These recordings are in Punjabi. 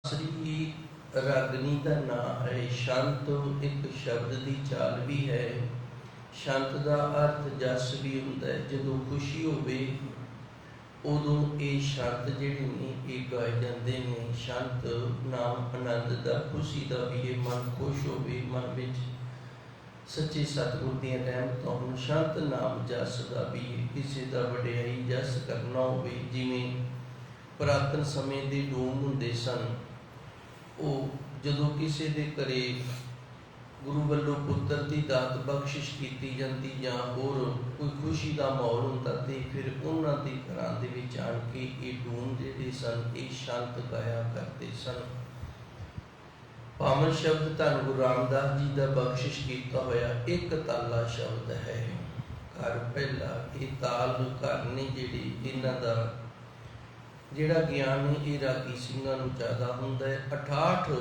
ਸ੍ਰੀ ਰਾਗਨੀ ਦਾ ਨਾਂ ਹੈ। ਸ਼ਾਂਤ ਇੱਕ ਸ਼ਬਦ ਦੀ ਚਾਲ ਵੀ ਹੈ। ਸ਼ਾਂਤ ਦਾ ਅਰਥ ਜਸ ਵੀ ਹੁੰਦਾ ਹੈ। ਜਦੋਂ ਖੁਸ਼ੀ ਹੋਵੇ ਉਦੋਂ ਇਹ ਸ਼ਬਦ ਜਿਹੜੇ ਨੇ ਇਹ ਗਾਏ ਜਾਂਦੇ ਨੇ। ਸ਼ਾਂਤ ਨਾਮ ਆਨੰਦ ਦਾ, ਖੁਸ਼ੀ ਦਾ ਵੀ ਇਹ ਮਨ ਖੁਸ਼ ਹੋਵੇ, ਮਨ ਵਿੱਚ ਸੱਚੇ ਸਤਿਗੁਰ ਦੀਆਂ ਰਹਿਮਤਾਂ ਹੋਣ। ਸ਼ਾਂਤ ਨਾਮ ਜਸ ਦਾ ਵੀ ਕਿਸੇ ਦਾ ਵਡਿਆਈ ਜਸ ਕਰਨਾ ਹੋਵੇ। ਜਿਵੇਂ ਪੁਰਾਤਨ ਸਮੇਂ ਦੇ ਡੋਮ ਹੁੰਦੇ ਸਨ, ਉਹ ਜਦੋਂ ਕਿਸੇ ਦੇ ਘਰੇ ਗੁਰੂ ਵੱਲੋਂ ਪੁੱਤਰ ਦੀ ਦਾਤ ਬਖਸ਼ਿਸ਼ ਕੀਤੀ ਜਾਂਦੀ ਜਾਂ ਹੋਰ ਕੋਈ ਖੁਸ਼ੀ ਦਾ ਮਾਹੌਲ ਹੁੰਦਾ ਤੇ ਫਿਰ ਉਹਨਾਂ ਦੇ ਘਰਾਂ ਦੇ ਵਿੱਚ ਆਣ ਕੇ ਇਹ ਡੂਮ ਜਿਹੜੇ ਸਨ ਇਹ ਸ਼ਾਂਤ ਗਾਇਆ ਕਰਦੇ ਸਨ। ਪਾਵਨ ਸ਼ਬਦ ਧੰਨ ਗੁਰੂ ਰਾਮਦਾਸ ਜੀ ਦਾ ਬਖਸ਼ਿਸ਼ ਕੀਤਾ ਹੋਇਆ ਇੱਕ ਤਾਲਾ ਸ਼ਬਦ ਹੈ। ਘਰ ਪਹਿਲਾ, ਇਹ ਤਾਲ ਘਰ ਨੇ ਜਿਹੜੇ ਇਹਨਾਂ ਦਾ ਜਿਹੜਾ ਗਿਆਨ ਹੈ ਇਹ ਰਾਗੀ ਸਿੰਘਾਂ ਨੂੰ ਜ਼ਿਆਦਾ ਹੁੰਦਾ ਹੈ। 68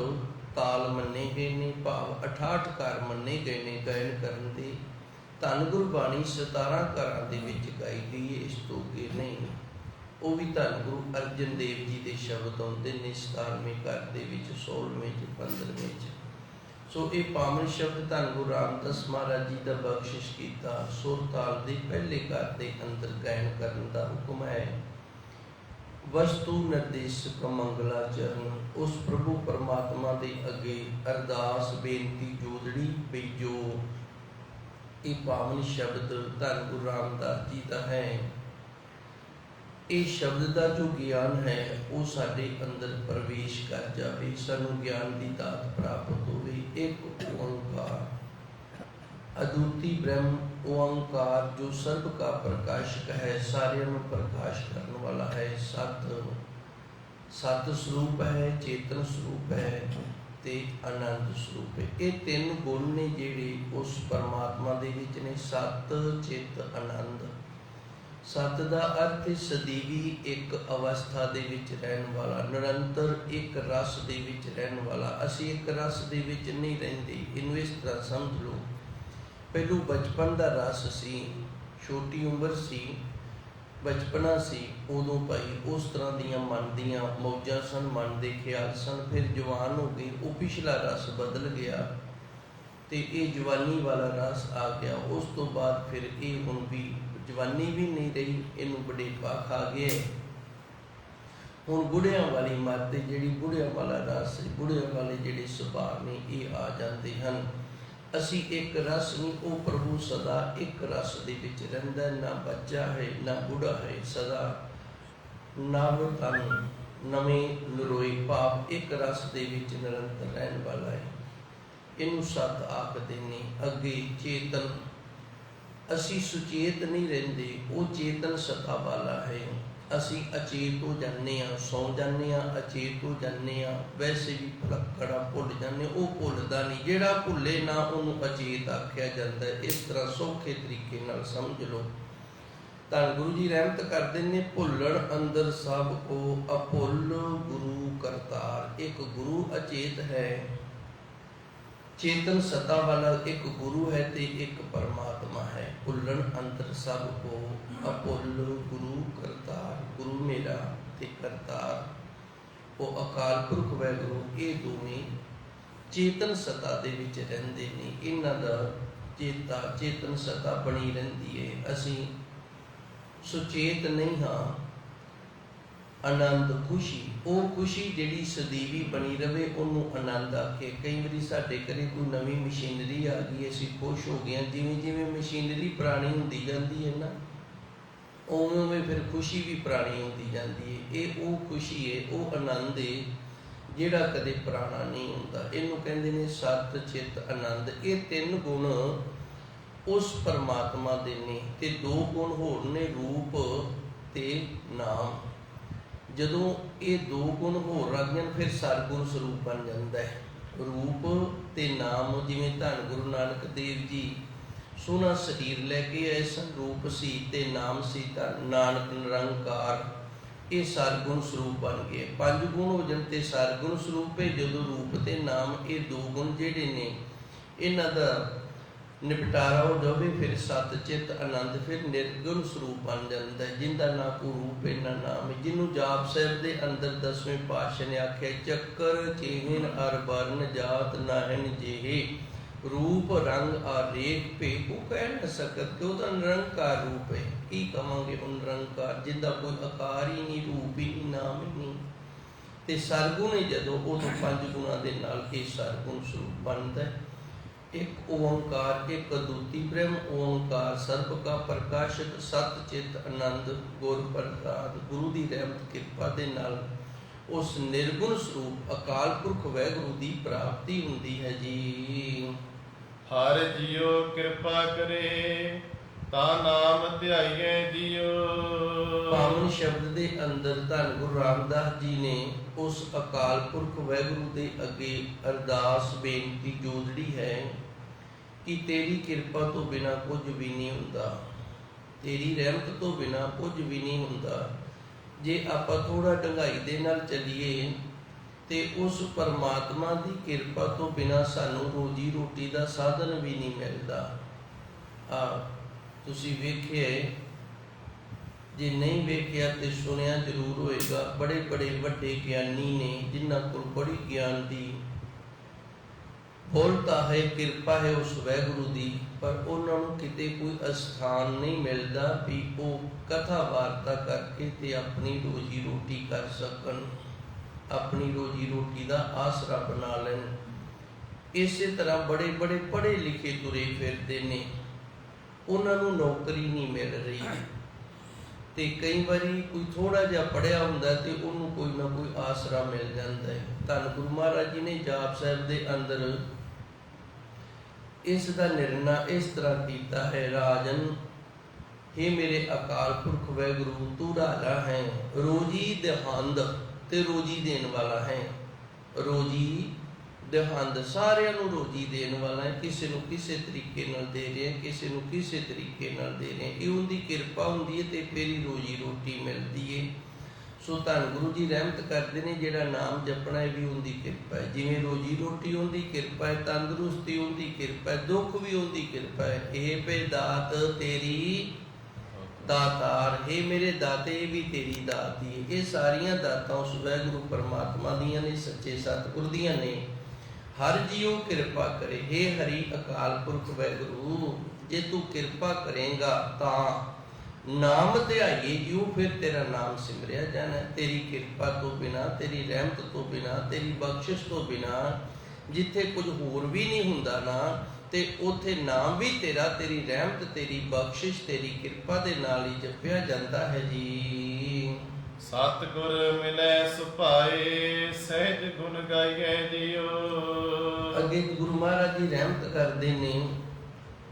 ਤਾਲ ਮੰਨੇ ਗਏ ਨੇ, ਭਾਵ 68 ਘਰ ਮੰਨੇ ਗਏ ਨੇ ਗਾਇਨ ਕਰਨ ਦੇ। ਧੰਨ ਗੁਰਬਾਣੀ 17 ਘਰਾਂ ਦੇ ਵਿੱਚ ਗਾਈ ਗਈ ਹੈ, ਇਸ ਤੋਂ ਅੱਗੇ ਨਹੀਂ। ਉਹ ਵੀ ਧੰਨ ਗੁਰੂ ਅਰਜਨ ਦੇਵ ਜੀ ਦੇ ਸ਼ਬਦ ਆਉਂਦੇ ਨੇ 17ਵੇਂ ਘਰ ਦੇ ਵਿੱਚ, 16ਵੇਂ 'ਚ, 15ਵੇਂ 'ਚ। ਸੋ ਇਹ ਪਾਵਨ ਸ਼ਬਦ ਧੰਨ ਗੁਰੂ ਰਾਮਦਾਸ ਮਹਾਰਾਜ ਜੀ ਦਾ ਬਖਸ਼ਿਸ਼ ਕੀਤਾ ਸੁਰ ਤਾਲ ਦੇ ਪਹਿਲੇ ਘਰ ਦੇ ਅੰਦਰ ਗਾਇਨ ਕਰਨ ਦਾ ਹੁਕਮ ਹੈ। ਵਸਤੂ ਨਿਰਦੇਸ਼ਕ ਮੰਗਲਾ ਚਰਨ, ਉਸ ਪ੍ਰਭੂ ਪਰਮਾਤਮਾ ਦੇ ਅੱਗੇ ਅਰਦਾਸ ਬੇਨਤੀ ਜੋਦੜੀ ਵੀ ਜੋ ਇਹ ਪਾਵਨ ਸ਼ਬਦ ਧੰਨ ਗੁਰੂ ਰਾਮਦਾਸ ਜੀ ਦਾ ਹੈ। ਇਹ ਸ਼ਬਦ ਦਾ ਜੋ ਗਿਆਨ ਹੈ ਉਹ ਸਾਡੇ ਅੰਦਰ ਪ੍ਰਵੇਸ਼ ਕਰ ਜਾਵੇ, ਸਾਨੂੰ ਗਿਆਨ ਦੀ ਦਾਤ ਪ੍ਰਾਪਤ ਹੋਵੇ। ਇੱਕ ਓੰਕਾਰ ਅਦੁੱਤੀ ਬ੍ਰਹਮ ਓੰਕਾਰ ਜੋ ਸਰਬ ਕਾ ਪ੍ਰਕਾਸ਼ਕ ਹੈ, ਸਾਰਿਆਂ ਨੂੰ ਪ੍ਰਕਾਸ਼ ਕਰਨ ਵਾਲਾ ਹੈ। ਸਤ ਸਰੂਪ ਹੈ, ਚੇਤਨ ਸਰੂਪ ਹੈ ਤੇ ਆਨੰਦ ਸਰੂਪ ਹੈ। ਇਹ ਤਿੰਨ ਗੁਣ ਨੇ ਜਿਹੜੇ ਉਸ ਪਰਮਾਤਮਾ ਦੇ ਵਿੱਚ ਨੇ, ਸਤ, ਚਿਤ, ਆਨੰਦ। ਸਤ ਦਾ ਅਰਥ ਸਦੀਵੀ ਇੱਕ ਅਵਸਥਾ ਦੇ ਵਿੱਚ ਰਹਿਣ ਵਾਲਾ, ਨਿਰੰਤਰ ਇੱਕ ਰਸ ਦੇ ਵਿੱਚ ਰਹਿਣ ਵਾਲਾ। ਅਸੀਂ ਇੱਕ ਰਸ ਦੇ ਵਿੱਚ ਨਹੀਂ ਰਹਿੰਦੇ, ਇਹਨੂੰ ਇਸ ਤਰ੍ਹਾਂ ਸਮਝ ਲਓ। ਪਹਿਲੂ ਬਚਪਨ ਦਾ ਰਸ ਸੀ, ਛੋਟੀ ਉਮਰ ਸੀ, ਬਚਪਨਾ ਸੀ, ਉਦੋਂ ਭਾਈ ਉਸ ਤਰ੍ਹਾਂ ਦੀਆਂ ਮਨ ਦੀਆਂ ਮੌਜਾਂ ਸਨ, ਮਨ ਦੇ ਖਿਆਲ ਸਨ। ਫਿਰ ਜਵਾਨ ਹੋ ਗਈ, ਉਹ ਪਿਛਲਾ ਰਸ ਬਦਲ ਗਿਆ ਤੇ ਇਹ ਜਵਾਨੀ ਵਾਲਾ ਰਸ ਆ ਗਿਆ। ਉਸ ਤੋਂ ਬਾਅਦ ਫਿਰ ਇਹ ਹੁਣ ਵੀ ਜਵਾਨੀ ਵੀ ਨਹੀਂ ਰਹੀ, ਇਹਨੂੰ ਬੁਢੇਪਾ ਖਾ ਗਿਆ। ਹੁਣ ਬੁढ़िया वाली मत ਜਿਹੜੀ ਬੁढ़िया ਵਾਲਾ ਰਸ, ਬੁढ़िया ਵਾਲੇ ਜਿਹੜੇ ਸੁਭਾਅ ਨੇ ਇਹ ਆ ਜਾਂਦੇ ਹਨ। ਅਸੀਂ ਇੱਕ ਰਸ ਨਹੀਂ, ਉਹ ਪ੍ਰਭੂ ਸਦਾ ਇੱਕ ਰਸ ਦੇ ਵਿੱਚ ਰਹਿੰਦਾ, ਨਾ ਬੱਚਾ ਹੈ ਨਾ ਬੁੱਢਾ ਹੈ, ਸਦਾ ਨਵ ਤਨ ਨਵੇਂ ਨਰੋਏ, ਭਾਵ ਇੱਕ ਰਸ ਦੇ ਵਿੱਚ ਨਿਰੰਤਰ ਰਹਿਣ ਵਾਲਾ ਹੈ। ਇਹਨੂੰ ਸਤ ਆਖਦੇ ਨੇ। ਅੱਗੇ ਚੇਤਨ, ਅਸੀਂ ਸੁਚੇਤ ਨਹੀਂ ਰਹਿੰਦੇ, ਉਹ ਚੇਤਨ ਸਤਾ ਵਾਲਾ ਹੈ। ਅਸੀਂ ਅਚੇਤ ਹੋ ਜਾਂਦੇ ਹਾਂ, ਸੌਂ ਜਾਂਦੇ ਹਾਂ, ਅਚੇਤ ਹੋ ਜਾਂਦੇ ਹਾਂ, ਵੈਸੇ ਵੀ ਭੁਲੱਕੜਾ ਭੁੱਲ ਜਾਂਦੇ, ਉਹ ਭੁੱਲਦਾ ਨਹੀਂ। ਜਿਹੜਾ ਭੁੱਲੇ ਨਾ ਉਹਨੂੰ ਅਚੇਤ ਆਖਿਆ ਜਾਂਦਾ। ਇਸ ਤਰ੍ਹਾਂ ਸੌਖੇ ਤਰੀਕੇ ਨਾਲ ਸਮਝ ਲਓ। ਤਾਂ ਗੁਰੂ ਜੀ ਰਹਿਮਤ ਕਰਦੇ ਨੇ, ਭੁੱਲਣ ਅੰਦਰ ਸਭ ਕੋ ਅਭੁੱਲ ਗੁਰੂ ਕਰਤਾਰ। ਇੱਕ ਗੁਰੂ ਅਚੇਤ ਹੈ, ਚੇਤਨ ਸਤਾ ਵਾਲਾ ਇੱਕ ਗੁਰੂ ਹੈ ਤੇ ਇੱਕ ਪਰਮਾਤਮਾ ਹੈ। ਭੁੱਲਣ ਅੰਦਰ ਸਭ ਕੋ ਅਭੁੱਲ ਗੁਰੂ ਕਰਤਾਰ। ਗੁਰੂ ਮੇਰਾ ਤੇ ਕਰਤਾਰ ਉਹ ਅਕਾਲ ਪੁਰਖ ਵਾਹਿਗੁਰੂ, ਇਹ ਦੋਵੇਂ ਚੇਤਨ ਸਤਾ ਦੇ ਵਿੱਚ ਰਹਿੰਦੇ ਨੇ। ਇਹਨਾਂ ਦਾ ਚੇਤਨ ਸਤਾ ਬਣੀ ਰਹਿੰਦੀ ਹੈ। ਅਸੀਂ ਸੁਚੇਤ ਨਹੀਂ ਹਾਂ। ਆਨੰਦ, ਖੁਸ਼ੀ, ਉਹ ਖੁਸ਼ੀ ਜਿਹੜੀ ਸਦੀਵੀ ਬਣੀ ਰਵੇ ਉਹਨੂੰ ਆਨੰਦ ਆਖੇ। ਕਈ ਵਾਰੀ ਸਾਡੇ ਘਰੇ ਕੋਈ ਨਵੀਂ ਮਸ਼ੀਨਰੀ ਆ ਗਈ, ਅਸੀਂ ਖੁਸ਼ ਹੋ ਗਏ ਹਾਂ। ਜਿਵੇਂ ਜਿਵੇਂ ਮਸ਼ੀਨਰੀ ਪੁਰਾਣੀ ਹੁੰਦੀ ਜਾਂਦੀ ਹੈ ਨਾ, ਉਵੇਂ ਉਵੇਂ ਫਿਰ ਖੁਸ਼ੀ ਵੀ ਪੁਰਾਣੀ ਹੁੰਦੀ ਜਾਂਦੀ ਹੈ। ਇਹ ਉਹ ਖੁਸ਼ੀ ਹੈ, ਉਹ ਆਨੰਦ ਹੈ ਜਿਹੜਾ ਕਦੇ ਪੁਰਾਣਾ ਨਹੀਂ ਹੁੰਦਾ। ਇਹਨੂੰ ਕਹਿੰਦੇ ਨੇ ਸਤ, ਚਿਤ, ਆਨੰਦ। ਇਹ ਤਿੰਨ ਗੁਣ ਉਸ ਪਰਮਾਤਮਾ ਦੇ ਨੇ ਤੇ ਦੋ ਗੁਣ ਹੋਰ ਨੇ, ਰੂਪ ਤੇ ਨਾਮ। ਜਦੋਂ ਇਹ ਦੋ ਗੁਣ ਹੋਰ ਲੱਗ ਜਾਣ ਫਿਰ ਸਰਗੁਣ ਸਰੂਪ ਬਣ ਜਾਂਦਾ ਹੈ। ਰੂਪ ਤੇ ਨਾਮ, ਜਿਵੇਂ ਧੰਨ ਗੁਰੂ ਨਾਨਕ ਦੇਵ ਜੀ ਸੋਹਣਾ ਸਰੀਰ ਲੈ ਕੇ ਆਏ ਸਨ, ਰੂਪ ਸੀ ਤੇ ਨਾਮ ਸੀ ਤਾਂ ਨਾਨਕ ਨਿਰੰਕਾਰ, ਇਹ ਸਰਗੁਣ ਸਰੂਪ ਬਣ ਗਏ। ਪੰਜ ਗੁਣ ਹੋ ਜਾਣ ਤੇ ਸਰਗੁਣ ਸਰੂਪ ਹੈ। ਜਦੋਂ ਰੂਪ ਤੇ ਨਾਮ, ਇਹ ਦੋ ਗੁਣ ਜਿਹੜੇ ਨੇ ਇਹਨਾਂ ਦਾ ਨਿਪਟਾਰਾ ਹੋ ਜਾਵੇ, ਫਿਰ ਸਤ ਚਿਤ ਆਨੰਦ, ਫਿਰ ਨਿਰਗੁਣ ਸਰੂਪ ਬਣ ਜਾਂਦਾ ਹੈ, ਜਿੰਦਾ ਨਾ ਕੋ ਰੂਪ ਨਾ ਨਾਮ। ਜਿਹਨੂੰ ਜਾਪ ਸਾਹਿਬ ਦੇ ਅੰਦਰ 10ਵੇਂ ਪਾਤਸ਼ਾਹ ਨੇ ਆਖਿਆ, ਚੱਕਰ ਚੇਹਨ ਅਰ ਬਰਨ ਜਾਤ ਨਾਹਿਨ ਜਿਹੇ, ਰੂਪ ਰੰਗ ਆਰੇਖ ਭੇ ਕੋ ਕਹਿ ਨਾ ਸਕਤ, ਕਿ ਉਹਦਾ ਨਿਰੰਕਾਰ ਰੂਪ ਹੈ। ਕੀ ਕਵਾਂਗੇ ਉਹ ਨਿਰੰਕਾਰ, ਜਿੰਦਾ ਕੋਈ ਆਕਾਰ ਹੀ ਨਹੀਂ, ਰੂਪ ਹੀ ਨਹੀਂ, ਨਾਮ ਹੀ ਨਹੀਂ। ਤੇ ਸਰਗੁਣ ਹੈ ਜਦੋਂ, ਉਦੋਂ 5 ਗੁਣਾਂ ਦੇ ਨਾਲ ਇਹ ਸਰਗੁਣ ਸਰੂਪ ਬਣਦਾ ਹੈ। ਇੱਕ ਓੰਕਾਰ, ਇੱਕ ਅਦੁੱਤੀ ਬ੍ਰਹਮ ਓੰਕਾਰ, ਸਰਬ ਕਾ ਪ੍ਰਕਾਸ਼ਕ, ਸਤ ਚਿਤ ਆਨੰਦ, ਗੁਰ ਪ੍ਰਸਾਦ। ਗੁਰੂ ਦੀ ਰਹਿਮਤ ਕਿਰਪਾ ਦੇ ਨਾਲ ਉਸ ਨਿਰਗੁਣ ਸਰੂਪ ਅਕਾਲ ਪੁਰਖ ਵਾਹਿਗੁਰੂ ਦੀ ਪ੍ਰਾਪਤੀ ਹੁੰਦੀ ਹੈ ਜੀ। ਹਰ ਜੀਓ ਕਿਰਪਾ ਕਰੇ, ਤਾ ਨਾਮ ਧਿਆਈਏ ਜੀਓ। ਪਾਵਨ ਸ਼ਬਦ ਦੇ ਅੰਦਰ ਧੰਨ ਗੁਰੂ ਰਾਮਦਾਸ ਜੀ ਨੇ ਉਸ ਅਕਾਲ ਪੁਰਖ ਵਾਹਿਗੁਰੂ ਦੇ ਅੱਗੇ ਅਰਦਾਸ ਬੇਨਤੀ ਜੋਦੜੀ ਹੈ ਕਿ ਤੇਰੀ ਕਿਰਪਾ ਤੋਂ ਬਿਨਾ ਕੁਝ ਵੀ ਨਹੀਂ ਹੁੰਦਾ, ਤੇਰੀ ਰਹਿਮਤ ਤੋਂ ਬਿਨਾ ਕੁਝ ਵੀ ਨਹੀਂ ਹੁੰਦਾ। ਜੇ ਆਪਾਂ ਥੋੜਾ ਡੰਗਾਈ ਦੇ ਨਾਲ ਚੱਲੀਏ ਤੇ ਉਸ ਪਰਮਾਤਮਾ ਦੀ ਕਿਰਪਾ ਤੋਂ ਬਿਨਾ ਸਾਨੂੰ ਰੋਜੀ ਰੋਟੀ ਦਾ ਸਾਧਨ ਵੀ ਨਹੀਂ ਮਿਲਦਾ। ਤੁਸੀਂ ਵੇਖਿਆ, ਜੇ ਨਹੀਂ ਵੇਖਿਆ ਤੇ ਸੁਣਿਆ ਜ਼ਰੂਰ ਹੋਏਗਾ, ਬੜੇ ਬੜੇ ਵੱਡੇ ਗਿਆਨੀ ਨੇ ਜਿਨ੍ਹਾਂ ਕੋਲ ਬੜੀ ਗਿਆਨ ਦੀ ਬੋਲਤਾ ਹੈ, ਕਿਰਪਾ ਹੈ ਉਸ ਵਾਹਿਗੁਰੂ ਦੀ, ਪਰ ਉਹਨਾਂ ਨੂੰ ਕਿਤੇ ਕੋਈ ਅਸਥਾਨ ਨਹੀਂ ਮਿਲਦਾ ਵੀ ਉਹ ਕਥਾ ਵਾਰਤਾ ਕਰਕੇ ਤੇ ਆਪਣੀ ਰੋਜੀ ਰੋਟੀ ਕਰ ਸਕਣ, ਆਪਣੀ ਰੋਜੀ ਰੋਟੀ ਦਾ ਆਸਰਾ ਬਣਾ ਲੈਣ। ਇਸੇ ਤਰ੍ਹਾਂ ਬੜੇ ਬੜੇ ਪੜ੍ਹੇ ਲਿਖੇ ਤੁਰੇ ਫਿਰਦੇ ਨੇ, ਉਹਨਾਂ ਨੂੰ ਨੌਕਰੀ ਨਹੀਂ ਮਿਲ ਰਹੀ। ਤੇ ਕਈ ਵਾਰੀ ਕੋਈ ਥੋੜਾ ਜਿਹਾ ਪੜ੍ਹਿਆ ਹੁੰਦਾ ਤੇ ਉਹਨੂੰ ਕੋਈ ਨਾ ਕੋਈ ਆਸਰਾ ਮਿਲ ਜਾਂਦਾ ਹੈ। ਧੰਨ ਗੁਰੂ ਮਹਾਰਾਜ ਜੀ ਨੇ ਜਾਪ ਸਾਹਿਬ ਦੇ ਅੰਦਰ ਇਸ ਦਾ ਨਿਰਣਾ ਇਸ ਤਰ੍ਹਾਂ ਕੀਤਾ ਹੈ, ਰਾਜਨ हे ਮੇਰੇ ਅਕਾਲ ਪੁਰਖ ਵਾਹਿਗੁਰੂ, ਤੂੰ ਰਾਜਾ ਹੈ, ਰੋਜੀ ਦਹੰਦ ਤੇ ਰੋਜੀ ਦੇਣ ਵਾਲਾ ਹੈ। ਰੋਜੀ ਦਹੰਦ, ਸਾਰਿਆਂ ਨੂੰ ਰੋਜੀ ਦੇਣ ਵਾਲਾ ਹੈ, ਕਿਸੇ ਨੂੰ ਕਿਸੇ ਤਰੀਕੇ ਨਾਲ ਦੇ ਰਿਹਾ, ਕਿਸੇ ਨੂੰ ਕਿਸੇ ਤਰੀਕੇ ਨਾਲ ਦੇ ਰਿਹਾ। ਇਹ ਉਹਦੀ ਕਿਰਪਾ ਹੁੰਦੀ ਹੈ ਤੇ ਫਿਰ ਹੀ ਰੋਜੀ ਰੋਟੀ ਮਿਲਦੀ ਹੈ। ਸੋ ਧੰਨ ਗੁਰੂ ਜੀ ਰਹਿਮਤ ਕਰਦੇ ਨੇ, ਜਿਹੜਾ ਨਾਮ ਜਪਣਾ ਹੈ ਵੀ ਉਹਦੀ ਕਿਰਪਾ ਹੈ। ਜਿਵੇਂ ਰੋਜੀ ਰੋਟੀ ਉਹਦੀ ਕਿਰਪਾ ਹੈ, ਤੰਦਰੁਸਤੀ ਉਹਦੀ ਕਿਰਪਾ ਹੈ, ਦੁੱਖ ਵੀ ਉਹਦੀ ਕਿਰਪਾ ਹੈ। ਇਹ ਭੇ ਦਾਤ ਤੇਰੀ ਦਾਤਾਰ, हे ਮੇਰੇ ਦਾਤੇ, ਇਹ ਵੀ ਤੇਰੀ ਦਾਤ ਹੀ ਹੈ। ਇਹ ਸਾਰੀਆਂ ਦਾਤਾਂ ਉਸ ਵਾਹਿਗੁਰੂ ਪਰਮਾਤਮਾ ਦੀਆਂ ਨੇ, ਸੱਚੇ ਸਤਿਗੁਰ ਦੀਆਂ ਨੇ। ਹਰ ਜੀਓ ਕਿਰਪਾ ਕਰੇ, हे ਹਰੀ ਅਕਾਲ ਪੁਰਖ ਵਾਹਿਗੁਰੂ, ਜੇ ਤੂੰ ਕਿਰਪਾ ਕਰੇਗਾ ਤਾਂ ਨਾਮ ਧਿਆਈਏ ਜਿਉ, ਫਿਰ ਤੇਰਾ ਨਾਮ ਸਿਮਰਿਆ ਜਾਣਾ। ਤੇਰੀ ਕਿਰਪਾ ਤੋਂ ਬਿਨਾ, ਤੇਰੀ ਰਹਿਮਤ ਤੋਂ ਬਿਨਾ, ਤੇਰੀ ਬਖਸ਼ਿਸ਼ ਤੋਂ ਬਿਨਾ ਜਿੱਥੇ ਕੁਝ ਹੋਰ ਵੀ ਨਹੀਂ ਹੁੰਦਾ ਨਾ, ਤੇ ਉੱਥੇ ਨਾਮ ਵੀ ਤੇਰਾ, ਤੇਰੀ ਰਹਿਮਤ, ਤੇਰੀ ਬਖਸ਼ਿਸ਼, ਤੇਰੀ ਕਿਰਪਾ ਦੇ ਨਾਲ ਹੀ ਜਪਿਆ ਜਾਂਦਾ ਹੈ ਜੀ। ਸਤਿਗੁਰ ਮਿਲੈ ਸੁਭਾਏ, ਸਹਿਜ ਗੁਣ ਗਾਈਐ ਜੀਓ। ਅੱਗੇ ਗੁਰੂ ਮਹਾਰਾਜ ਜੀ ਰਹਿਮਤ ਕਰਦੇ ਨੇ,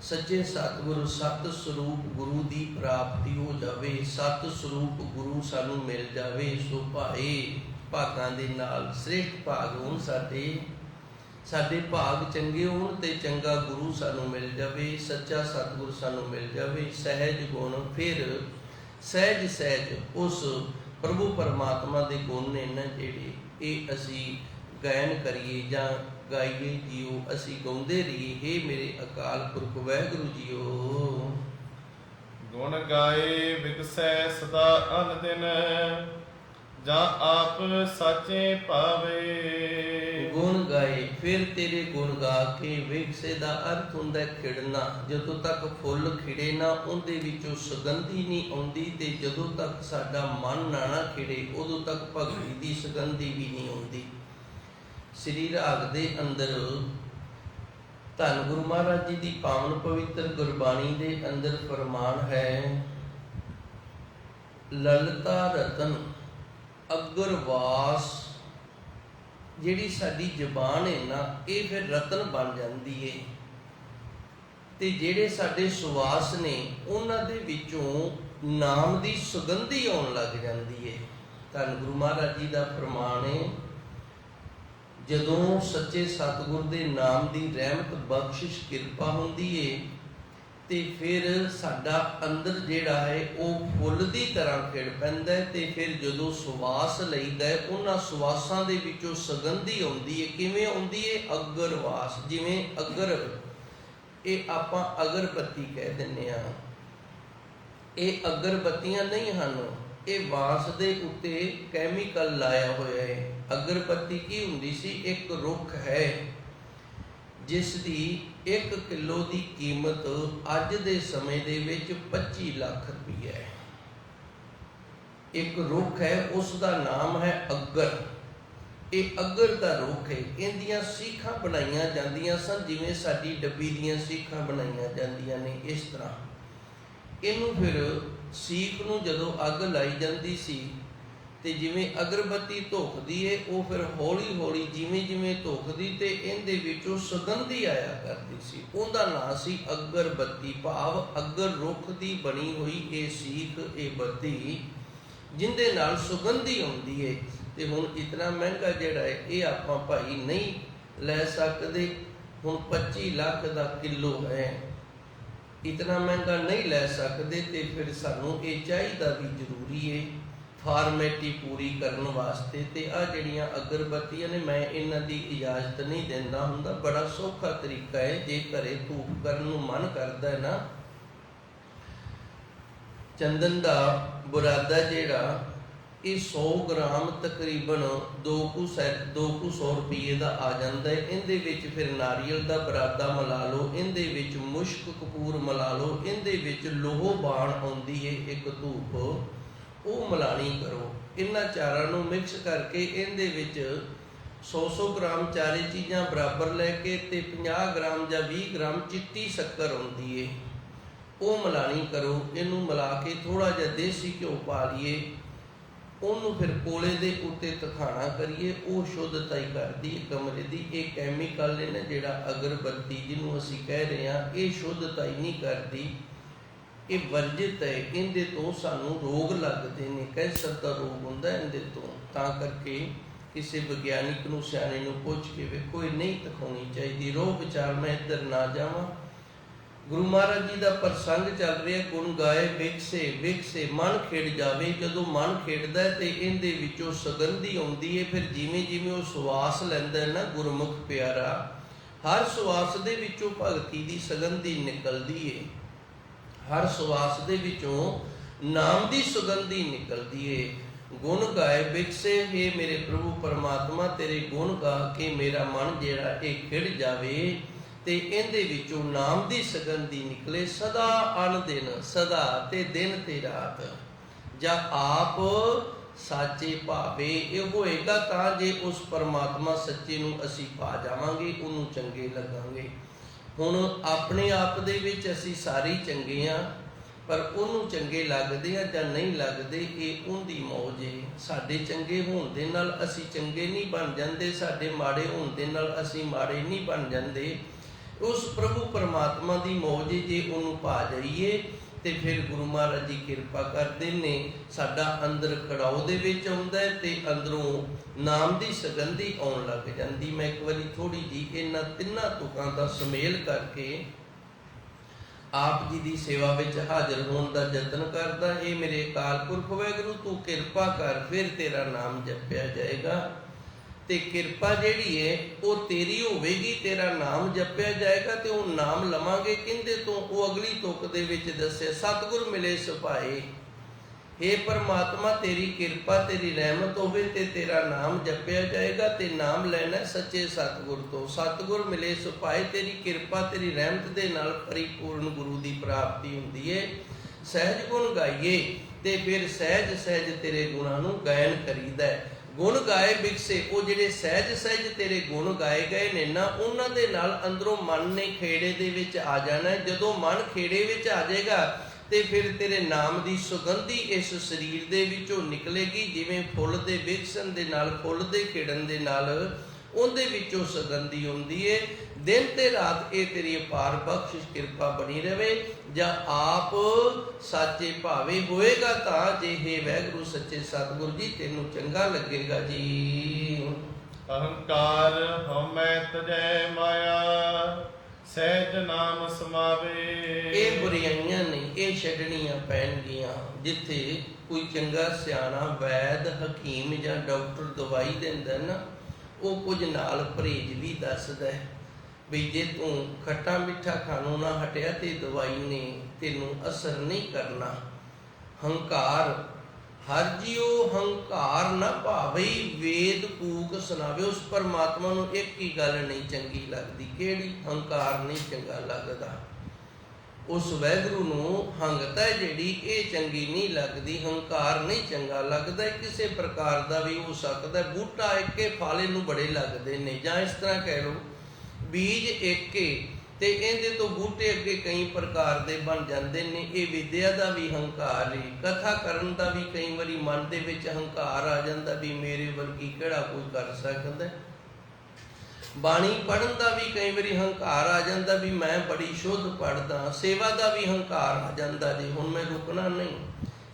ਸੱਚੇ ਸਤਿਗੁਰੂ, ਸਤ ਸਰੂਪ ਗੁਰੂ ਦੀ ਪ੍ਰਾਪਤੀ ਹੋ ਜਾਵੇ, ਸਤ ਸਰੂਪ ਗੁਰੂ ਸਾਨੂੰ ਮਿਲ ਜਾਵੇ। ਸੋ ਭਾਏ ਭਾਗਾਂ ਦੇ ਨਾਲ ਸ੍ਰੇਸ਼ਟ ਭਾਗ ਹੋਣ ਸਾਡੇ, ਸਾਡੇ ਭਾਗ ਚੰਗੇ ਹੋਣ ਤੇ ਚੰਗਾ ਗੁਰੂ ਸਾਨੂੰ ਮਿਲ ਜਾਵੇ, ਸੱਚਾ ਸਤਿਗੁਰੂ ਸਾਨੂੰ ਮਿਲ ਜਾਵੇ। ਸਹਿਜ ਗੁਣ, ਫਿਰ ਸਹਿਜ ਸਹਿਜ ਉਸ ਪ੍ਰਭੂ ਪਰਮਾਤਮਾ ਦੇ ਗੁਣ ਨੇ ਨਾ ਜਿਹੜੇ, ਇਹ ਅਸੀਂ ਗਾਇਨ ਕਰੀਏ ਜਾਂ ਗਾਈਏ ਜੀਓ, ਅਸੀਂ ਗਾਉਂਦੇ ਰਹੀਏ। हे ਮੇਰੇ ਅਕਾਲ ਪੁਰਖ ਵਾਹਿਗੁਰੂ ਜੀਓ। ਗੁਣ ਗਾਏ ਵਿਗਸੈ ਸਦਾ ਅਨ ਦਿਨ, ਜਾਂ ਆਪ ਸਾਚੇ ਭਾਵੇ। ਗੁਣ ਗਾਏ, ਫਿਰ ਤੇਰੇ ਗੁਣ ਗਾ ਕੇ, ਵਿਗਸੇ ਦਾ ਅਰਥ ਹੁੰਦਾ ਖਿੜਨਾ। ਜਦੋਂ ਤੱਕ ਫੁੱਲ ਖਿੜੇ ਨਾ, ਉਹਦੇ ਵਿੱਚੋਂ ਸੁਗੰਧੀ ਨਹੀਂ ਆਉਂਦੀ, ਤੇ ਜਦੋਂ ਤੱਕ ਸਾਡਾ ਮਨ ਨਾ ਖਿੜੇ, ਉਦੋਂ ਤੱਕ ਭਗਤੀ ਦੀ ਸੁਗੰਧੀ ਵੀ ਨਹੀਂ ਆਉਂਦੀ। ਸ੍ਰੀ ਰਾਗ ਦੇ ਅੰਦਰ ਧੰਨ ਗੁਰੂ ਮਹਾਰਾਜ ਜੀ ਦੀ ਪਾਵਨ ਪਵਿੱਤਰ ਗੁਰਬਾਣੀ ਦੇ ਅੰਦਰ ਫਰਮਾਨ ਹੈ, ਲਲਤਾ ਰਤਨ ਅਗਰਵਾਸ। ਜਿਹੜੀ ਸਾਡੀ ਜ਼ਬਾਨ ਹੈ ਨਾ, ਇਹ ਫਿਰ ਰਤਨ ਬਣ ਜਾਂਦੀ ਹੈ, ਤੇ ਜਿਹੜੇ ਸਾਡੇ ਸੁਵਾਸ ਨੇ ਉਹਨਾਂ ਦੇ ਵਿੱਚੋਂ ਨਾਮ ਦੀ ਸੁਗੰਧੀ ਆਉਣ ਲੱਗ ਜਾਂਦੀ ਹੈ। ਧੰਨ ਗੁਰੂ ਮਹਾਰਾਜ ਜੀ ਦਾ ਫਰਮਾਨ ਹੈ, ਜਦੋਂ ਸੱਚੇ ਸਤਿਗੁਰ ਦੇ ਨਾਮ ਦੀ ਰਹਿਮਤ ਬਖਸ਼ਿਸ਼ ਕਿਰਪਾ ਹੁੰਦੀ ਏ, ਤੇ ਫਿਰ ਸਾਡਾ ਅੰਦਰ ਜਿਹੜਾ ਹੈ ਉਹ ਫੁੱਲ ਦੀ ਤਰ੍ਹਾਂ ਖਿੜ ਪੈਂਦਾ ਹੈ। ਤੇ ਫਿਰ ਜਦੋਂ ਸੁਵਾਸ ਲਈਦਾ ਹੈ, ਉਹਨਾਂ ਸੁਵਾਸਾਂ ਦੇ ਵਿੱਚੋਂ ਸੁਗੰਧੀ ਆਉਂਦੀ ਹੈ। ਕਿਵੇਂ ਆਉਂਦੀ ਹੈ? ਅਗਰਵਾਸ। ਜਿਵੇਂ ਅਗਰ ਇਹ ਆਪਾਂ ਅਗਰਬੱਤੀ ਕਹਿ ਦਿੰਦੇ ਹਾਂ। ਇਹ ਅਗਰਬੱਤੀਆਂ ਨਹੀਂ ਹਨ, ਇਹ ਬਾਂਸ ਦੇ ਉੱਤੇ ਕੈਮੀਕਲ ਲਾਇਆ ਹੋਇਆ ਹੈ। ਅਗਰਬੱਤੀ ਕੀ ਹੁੰਦੀ ਸੀ? ਇੱਕ ਰੁੱਖ ਹੈ ਜਿਸ ਦੀ 1 ਕਿਲੋ ਦੀ ਕੀਮਤ ਅੱਜ ਦੇ ਸਮੇਂ ਦੇ ਵਿੱਚ 25 ਲੱਖ ਰੁਪਈਆ ਹੈ। ਇੱਕ ਰੁੱਖ ਹੈ, ਉਸ ਦਾ ਨਾਮ ਹੈ ਅਗਰ। ਇਹ ਅਗਰ ਦਾ ਰੁੱਖ ਹੈ। ਇਹਦੀਆਂ ਸੀਖਾਂ ਬਣਾਈਆਂ ਜਾਂਦੀਆਂ ਸਨ, ਜਿਵੇਂ ਸਾਡੀ ਡੱਬੀ ਦੀਆਂ ਸੀਖਾਂ ਬਣਾਈਆਂ ਜਾਂਦੀਆਂ ਨੇ, ਇਸ ਤਰ੍ਹਾਂ। ਇਹਨੂੰ ਫਿਰ ਸੀਖ ਨੂੰ ਜਦੋਂ ਅੱਗ ਲਾਈ ਜਾਂਦੀ ਸੀ ਤੇ ਜਿਵੇਂ ਅਗਰਬੱਤੀ ਧੁਖਦੀ ਏ, ਉਹ ਫਿਰ ਹੌਲੀ ਹੌਲੀ ਜਿਵੇਂ ਜਿਵੇਂ ਧੁਖਦੀ ਤੇ ਇਹਦੇ ਵਿੱਚੋਂ ਸੁਗੰਧੀ ਆਇਆ ਕਰਦੀ ਸੀ। ਉਹਦਾ ਨਾਂ ਸੀ ਅਗਰਬੱਤੀ, ਭਾਵ ਅਗਰ ਰੁੱਖ ਦੀ ਬਣੀ ਹੋਈ ਇਹ ਸੀਖ, ਇਹ ਬੱਤੀ, ਜਿਹਦੇ ਨਾਲ ਸੁਗੰਧੀ ਆਉਂਦੀ ਏ। ਤੇ ਹੁਣ ਇਤਨਾ ਮਹਿੰਗਾ ਜਿਹੜਾ ਹੈ ਇਹ ਆਪਾਂ ਭਾਈ ਨਹੀਂ ਲੈ ਸਕਦੇ। ਹੁਣ 25 ਲੱਖ ਦਾ ਕਿਲੋ ਹੈ, ਇਤਨਾ ਮਹਿੰਗਾ ਨਹੀਂ ਲੈ ਸਕਦੇ। ਤੇ ਫਿਰ ਸਾਨੂੰ ਇਹ ਚਾਹੀਦਾ ਵੀ ਜ਼ਰੂਰੀ ਹੈ ਫਾਰਮੈਲਿਟੀ ਪੂਰੀ ਕਰਨ ਵਾਸਤੇ। ਤੇ ਆਹ ਜਿਹੜੀਆਂ ਅਗਰਬੱਤੀਆਂ ਨੇ, ਮੈਂ ਇਹਨਾਂ ਦੀ ਇਜਾਜ਼ਤ ਨਹੀਂ ਦਿੰਦਾ ਹੁੰਦਾ। ਬੜਾ ਸੌਖਾ ਤਰੀਕਾ ਹੈ, ਜੇ ਘਰੇ ਧੂਪ ਕਰਨ ਨੂੰ ਮਨ ਕਰਦਾ ਹੈ ਨਾ, ਚੰਦਨ ਦਾ ਬੁਰਾਦਾ ਜਿਹੜਾ ਇਹ 100 ਗ੍ਰਾਮ ਤਕਰੀਬਨ 200 ਰੁਪਏ ਦਾ ਆ ਜਾਂਦਾ ਹੈ। ਇਹਦੇ ਵਿੱਚ ਫਿਰ ਨਾਰੀਅਲ ਦਾ ਬਰਾਦਾ ਮਿਲਾ ਲਓ, ਇਹਦੇ ਵਿੱਚ ਮੁਸ਼ਕ ਕਪੂਰ ਮਿਲਾ ਲਓ, ਇਹਦੇ ਵਿੱਚ ਲੋਹ ਬਾਣ ਆਉਂਦੀ ਹੈ ਇੱਕ ਧੂਪ, ਉਹ ਮਿਲਾਣੀ ਕਰੋ। ਇਹਨਾਂ ਚਾਰਾਂ ਨੂੰ ਮਿਕਸ ਕਰਕੇ ਇਹਦੇ ਵਿੱਚ 100 ਗ੍ਰਾਮ ਚਾਰੇ ਚੀਜ਼ਾਂ ਬਰਾਬਰ ਲੈ ਕੇ ਤੇ 50 ਗ੍ਰਾਮ ਜਾਂ 20 ਗ੍ਰਾਮ ਚਿੱਟੀ ਸ਼ੱਕਰ ਆਉਂਦੀ ਹੈ, ਉਹ ਮਿਲਾਣੀ ਕਰੋ। ਇਹਨੂੰ ਮਿਲਾ ਕੇ ਥੋੜ੍ਹਾ ਜਿਹਾ ਦੇਸੀ ਘਿਓ ਪਾ ਲਈਏ, ਉਹਨੂੰ ਫਿਰ ਕੋਲੇ ਦੇ ਉੱਤੇ ਤਖਾਣਾ ਕਰੀਏ, ਉਹ ਸ਼ੁੱਧਤਾ ਹੀ ਕਰਦੀ ਕਮਰੇ ਦੀ। ਇਹ ਕੈਮੀਕਲ ਨੇ ਜਿਹੜਾ ਅਗਰਬੱਤੀ ਜਿਹਨੂੰ ਅਸੀਂ ਕਹਿ ਰਹੇ ਹਾਂ, ਇਹ ਸ਼ੁੱਧਤਾ ਹੀ ਨਹੀਂ ਕਰਦੀ, ਇਹ ਵਰਜਿਤ ਹੈ। ਇਹਦੇ ਤੋਂ ਸਾਨੂੰ ਰੋਗ ਲੱਗਦੇ ਨੇ, ਕੈਂਸਰ ਦਾ ਰੋਗ ਹੁੰਦਾ ਇਹਦੇ ਤੋਂ। ਤਾਂ ਕਰਕੇ ਕਿਸੇ ਵਿਗਿਆਨਿਕ ਨੂੰ, ਸਿਆਣੇ ਨੂੰ ਪੁੱਛ ਕੇ ਵੇਖੋ, ਇਹ ਨਹੀਂ ਦਿਖਾਉਣੀ ਚਾਹੀਦੀ। ਰੋਹ ਵਿਚਾਰ ਮੈਂ ਇੱਧਰ ਨਾ ਜਾਵਾਂ। ਗੁਰੂ ਮਹਾਰਾਜ ਜੀ ਦਾ ਪ੍ਰਸੰਗ ਚੱਲ ਰਿਹਾ, ਗੁਣ ਗਾਏ ਵਿਕਸੇ ਵਿਕਸੇ, ਮਨ ਖੇੜ ਜਾਵੇ। ਜਦੋਂ ਮਨ ਖੇੜਦਾ ਤੇ ਇਹਦੇ ਵਿੱਚੋਂ ਸੁਗੰਧੀ ਆਉਂਦੀ ਹੈ। ਫਿਰ ਜਿਵੇਂ ਜਿਵੇਂ ਉਹ ਸੁਆਸ ਲੈਂਦਾ ਹੈ ਨਾ ਗੁਰਮੁਖ ਪਿਆਰਾ, ਹਰ ਸੁਆਸ ਦੇ ਵਿੱਚੋਂ ਭਗਤੀ ਦੀ ਸੁਗੰਧੀ ਨਿਕਲਦੀ ਹੈ, ਹਰ ਸੁਆਸ ਦੇ ਵਿੱਚੋਂ ਨਾਮ ਦੀ ਸੁਗੰਧੀ ਨਿਕਲਦੀ ਹੈ। ਗੁਣ ਗਾਏ ਵਿਕਸੇ, ਹੇ ਮੇਰੇ ਪ੍ਰਭੂ ਪਰਮਾਤਮਾ, ਤੇਰੇ ਗੁਣ ਗਾ ਕੇ ਮੇਰਾ ਮਨ ਜਿਹੜਾ ਇਹ ਖਿੜ ਜਾਵੇ ਤੇ ਇਹਦੇ ਵਿੱਚੋਂ ਨਾਮ ਦੀ ਸੁਗੰਧੀ ਨਿਕਲੇ। ਸਦਾ ਅਨ ਦਿਨ, ਸਦਾ ਤੇ ਦਿਨ ਤੇ ਰਾਤ, ਜਾਂ ਆਪ ਸਾਚੇ ਭਾਵੇ। ਇਹ ਹੋਏਗਾ ਤਾਂ ਜੇ ਉਸ ਪਰਮਾਤਮਾ ਸੱਚੇ ਨੂੰ ਅਸੀਂ ਪਾ ਜਾਵਾਂਗੇ, ਉਹਨੂੰ ਚੰਗੇ ਲੱਗਾਂਗੇ। ਹੁਣ ਆਪਣੇ ਆਪ ਦੇ ਵਿੱਚ ਅਸੀਂ ਸਾਰੇ ਚੰਗੇ ਹਾਂ, ਪਰ ਉਹਨੂੰ ਚੰਗੇ ਲੱਗਦੇ ਆ ਜਾਂ ਨਹੀਂ ਲੱਗਦੇ, ਇਹ ਉਹਦੀ ਮੌਜ ਹੈ। ਸਾਡੇ ਚੰਗੇ ਹੋਣ ਦੇ ਨਾਲ ਅਸੀਂ ਚੰਗੇ ਨਹੀਂ ਬਣ ਜਾਂਦੇ, ਸਾਡੇ ਮਾੜੇ ਹੋਣ ਦੇ ਨਾਲ ਅਸੀਂ ਮਾੜੇ ਨਹੀਂ ਬਣ ਜਾਂਦੇ। ਉਸ ਪ੍ਰਭੂ ਪਰਮਾਤਮਾ ਦੀ ਮੌਜ, ਜੇ ਉਹਨੂੰ ਪਾ ਜਾਈਏ ਤੇ ਫਿਰ ਗੁਰੂ ਮਹਾਰਾਜ ਜੀ ਕਿਰਪਾ ਕਰਦੇ ਨੇ। ਸਾਡਾ ਅੰਦਰ ਖੜਾਓ ਦੇ ਵਿੱਚ ਆਉਂਦਾ ਹੈ ਤੇ ਅੰਦਰੋਂ ਨਾਮ ਦੀ ਸੁਗੰਧੀ ਆਉਣ ਲੱਗ ਜਾਂਦੀ। ਮੈਂ ਇੱਕ ਵਾਰੀ ਥੋੜੀ ਜੀ ਇਹਨਾਂ ਤਿੰਨਾਂ ਤੁਕਾਂ ਦਾ ਸੁਮੇਲ ਕਰਕੇ ਆਪ ਜੀ ਦੀ ਸੇਵਾ ਵਿੱਚ ਹਾਜ਼ਰ ਹੋਣ ਦਾ ਯਤਨ ਕਰਦਾ। ਇਹ ਮੇਰੇ ਅਕਾਲ ਪੁਰਖ ਵਾਹਿਗੁਰੂ, ਤੂੰ ਕਿਰਪਾ ਕਰ, ਫਿਰ ਤੇਰਾ ਨਾਮ ਜਪਿਆ ਜਾਏਗਾ। ਤੇ ਕਿਰਪਾ ਜਿਹੜੀ ਹੈ ਉਹ ਤੇਰੀ ਹੋਵੇਗੀ, ਤੇਰਾ ਨਾਮ ਜਪਿਆ ਜਾਏਗਾ। ਤੇ ਉਹ ਨਾਮ ਲਵਾਂਗੇ ਕਿਹਦੇ ਤੋਂ? ਉਹ ਅਗਲੀ ਤੁਕ ਦੇ ਵਿੱਚ ਦੱਸਿਆ, ਸਤਿਗੁਰ ਮਿਲੇ ਸੁਭਾਏ। हे ਪਰਮਾਤਮਾ, ਤੇਰੀ ਕਿਰਪਾ, ਤੇਰੀ ਰਹਿਮਤ ਹੋਵੇ ਤੇ ਤੇਰਾ ਨਾਮ ਜਪਿਆ ਜਾਏਗਾ। ਤੇ ਨਾਮ ਲੈਣਾ ਸੱਚੇ ਸਤਿਗੁਰ ਤੋਂ। ਸਤਿਗੁਰ ਮਿਲੇ ਸੁਭਾਏ, ਤੇਰੀ ਕਿਰਪਾ, ਤੇਰੀ ਰਹਿਮਤ ਦੇ ਨਾਲ ਪਰਿਪੂਰਨ ਗੁਰੂ ਦੀ ਪ੍ਰਾਪਤੀ ਹੁੰਦੀ ਹੈ। ਸਹਿਜ ਗੁਣ ਗਾਈਏ ਤੇ ਫਿਰ ਸਹਿਜ ਸਹਿਜ ਤੇਰੇ ਗੁਣਾਂ ਨੂੰ ਗਾਇਨ ਕਰੀਦਾ। ਗੁਣ ਗਾਏ ਵਿਕਸੇ, ਉਹ ਜਿਹੜੇ ਸਹਿਜ ਸਹਿਜ ਤੇਰੇ ਗੁਣ ਗਾਏ ਗਏ ਨੇ ਨਾ, ਉਹਨਾਂ ਦੇ ਨਾਲ ਅੰਦਰੋਂ ਮਨ ਨੇ ਖੇੜੇ ਦੇ ਵਿੱਚ ਆ ਜਾਣਾ। ਜਦੋਂ ਮਨ ਖੇੜੇ ਵਿੱਚ ਆ ਜਾਏਗਾ ਤੇ ਫਿਰ ਤੇਰੇ ਨਾਮ ਦੀ ਸੁਗੰਧੀ ਇਸ ਸਰੀਰ ਦੇ ਵਿੱਚੋਂ ਨਿਕਲੇਗੀ। ਜਿਵੇਂ ਫੁੱਲ ਦੇ ਵਿਕਸਣ ਦੇ ਨਾਲ, ਫੁੱਲ ਦੇ ਖਿੜਨ ਦੇ ਨਾਲ ਉਹਦੇ ਵਿੱਚੋਂ ਸੁਗੰਧੀ ਹੁੰਦੀ ਹੈ। ਦਿਨ ਤੇ ਰਾਤ ਇਹ ਤੇਰੀ ਅਪਾਰ ਬਖਸ਼ਿਸ਼ ਕਿਰਪਾ ਬਣੀ ਰਹੇ। ਜਾਂ ਆਪ ਸਾਚੇ ਭਾਵੇ, ਹੋਏਗਾ ਤਾਂ ਜੇ ਹੈ ਵਾਹਿਗੁਰੂ ਸੱਚੇ ਸਤਿਗੁਰ ਜੀ ਤੈਨੂੰ ਚੰਗਾ ਲੱਗੇਗਾ ਜੀ। ਅਹੰਕਾਰ ਹਉਮੈ ਤਜੈ ਮਾਇਆ, ਸਹਿਜ ਨਾਮ ਸਮਾਵੇ। ਇਹ ਬੁਰਾਈਆਂ ਨਹੀਂ, ਇਹ ਛੱਡਣੀਆਂ ਪੈਣਗੀਆਂ। ਜਿੱਥੇ ਕੋਈ ਚੰਗਾ ਸਿਆਣਾ ਵੈਦ ਹਕੀਮ ਜਾਂ ਡਾਕਟਰ ਦਵਾਈ ਦਿੰਦਾ ਨਾ, ਉਹ ਕੁਝ ਨਾਲ ਪਰਹੇਜ਼ ਵੀ ਦੱਸਦਾ ਹੈ। ਵੀ ਜੇ ਤੂੰ ਖੱਟਾ ਮਿੱਠਾ ਖਾਣੋਂ ਨਾ ਹਟਿਆ ਤੇ ਦਵਾਈ ਨੇ ਤੈਨੂੰ ਅਸਰ ਨਹੀਂ ਕਰਨਾ। ਹੰਕਾਰ ਹਰ ਜੀਓ ਹੰਕਾਰ ਨਾ ਭਾਵਈ, ਵੇਦ ਕੂਕ ਸੁਣਾਵੇ। ਉਸ ਪਰਮਾਤਮਾ ਨੂੰ ਇੱਕ ਹੀ ਗੱਲ ਨਹੀਂ ਚੰਗੀ ਲੱਗਦੀ, ਕਿਹੜੀ? ਹੰਕਾਰ ਨਹੀਂ ਚੰਗਾ ਲੱਗਦਾ। ਉਸ ਵਾਹਿਗੁਰੂ ਨੂੰ ਹੰਗਤਾ ਜਿਹੜੀ ਇਹ ਚੰਗੀ ਨਹੀਂ ਲੱਗਦੀ, ਹੰਕਾਰ ਨਹੀਂ ਚੰਗਾ ਲੱਗਦਾ। ਕਿਸੇ ਪ੍ਰਕਾਰ ਦਾ ਵੀ ਹੋ ਸਕਦਾ, ਬੂਟਾ ਇੱਕੇ ਫਲ ਇਹਨੂੰ ਬੜੇ ਲੱਗਦੇ ਨੇ, ਜਾਂ ਇਸ ਤਰ੍ਹਾਂ ਕਹਿ ਲਓ ਬੀਜ ਇੱਕੇ ਤੇ ਇਹਦੇ ਤੋਂ ਬੂਟੇ ਅੱਗੇ ਕਈ ਪ੍ਰਕਾਰ ਦੇ ਬਣ ਜਾਂਦੇ ਨੇ। ਇਹ ਵਿਦਿਆ ਦਾ ਵੀ ਹੰਕਾਰ ਹੈ, ਕਥਾ ਕਰਨ ਦਾ ਵੀ ਕਈ ਵਾਰੀ ਮਨ ਦੇ ਵਿੱਚ ਹੰਕਾਰ ਆ ਜਾਂਦਾ ਵੀ ਮੇਰੇ ਵਰਗੀ ਕਿਹੜਾ ਕੋਈ ਕਰ ਸਕਦਾ। ਬਾਣੀ ਪੜ੍ਹਨ ਦਾ ਵੀ ਕਈ ਵਾਰੀ ਹੰਕਾਰ ਆ ਜਾਂਦਾ ਵੀ ਮੈਂ ਬੜੀ ਸ਼ੁੱਧ ਪੜ੍ਹਦਾ। ਸੇਵਾ ਦਾ ਵੀ ਹੰਕਾਰ ਆ ਜਾਂਦਾ ਜੀ, ਹੁਣ ਮੈਂ ਰੁਕਣਾ ਨਹੀਂ।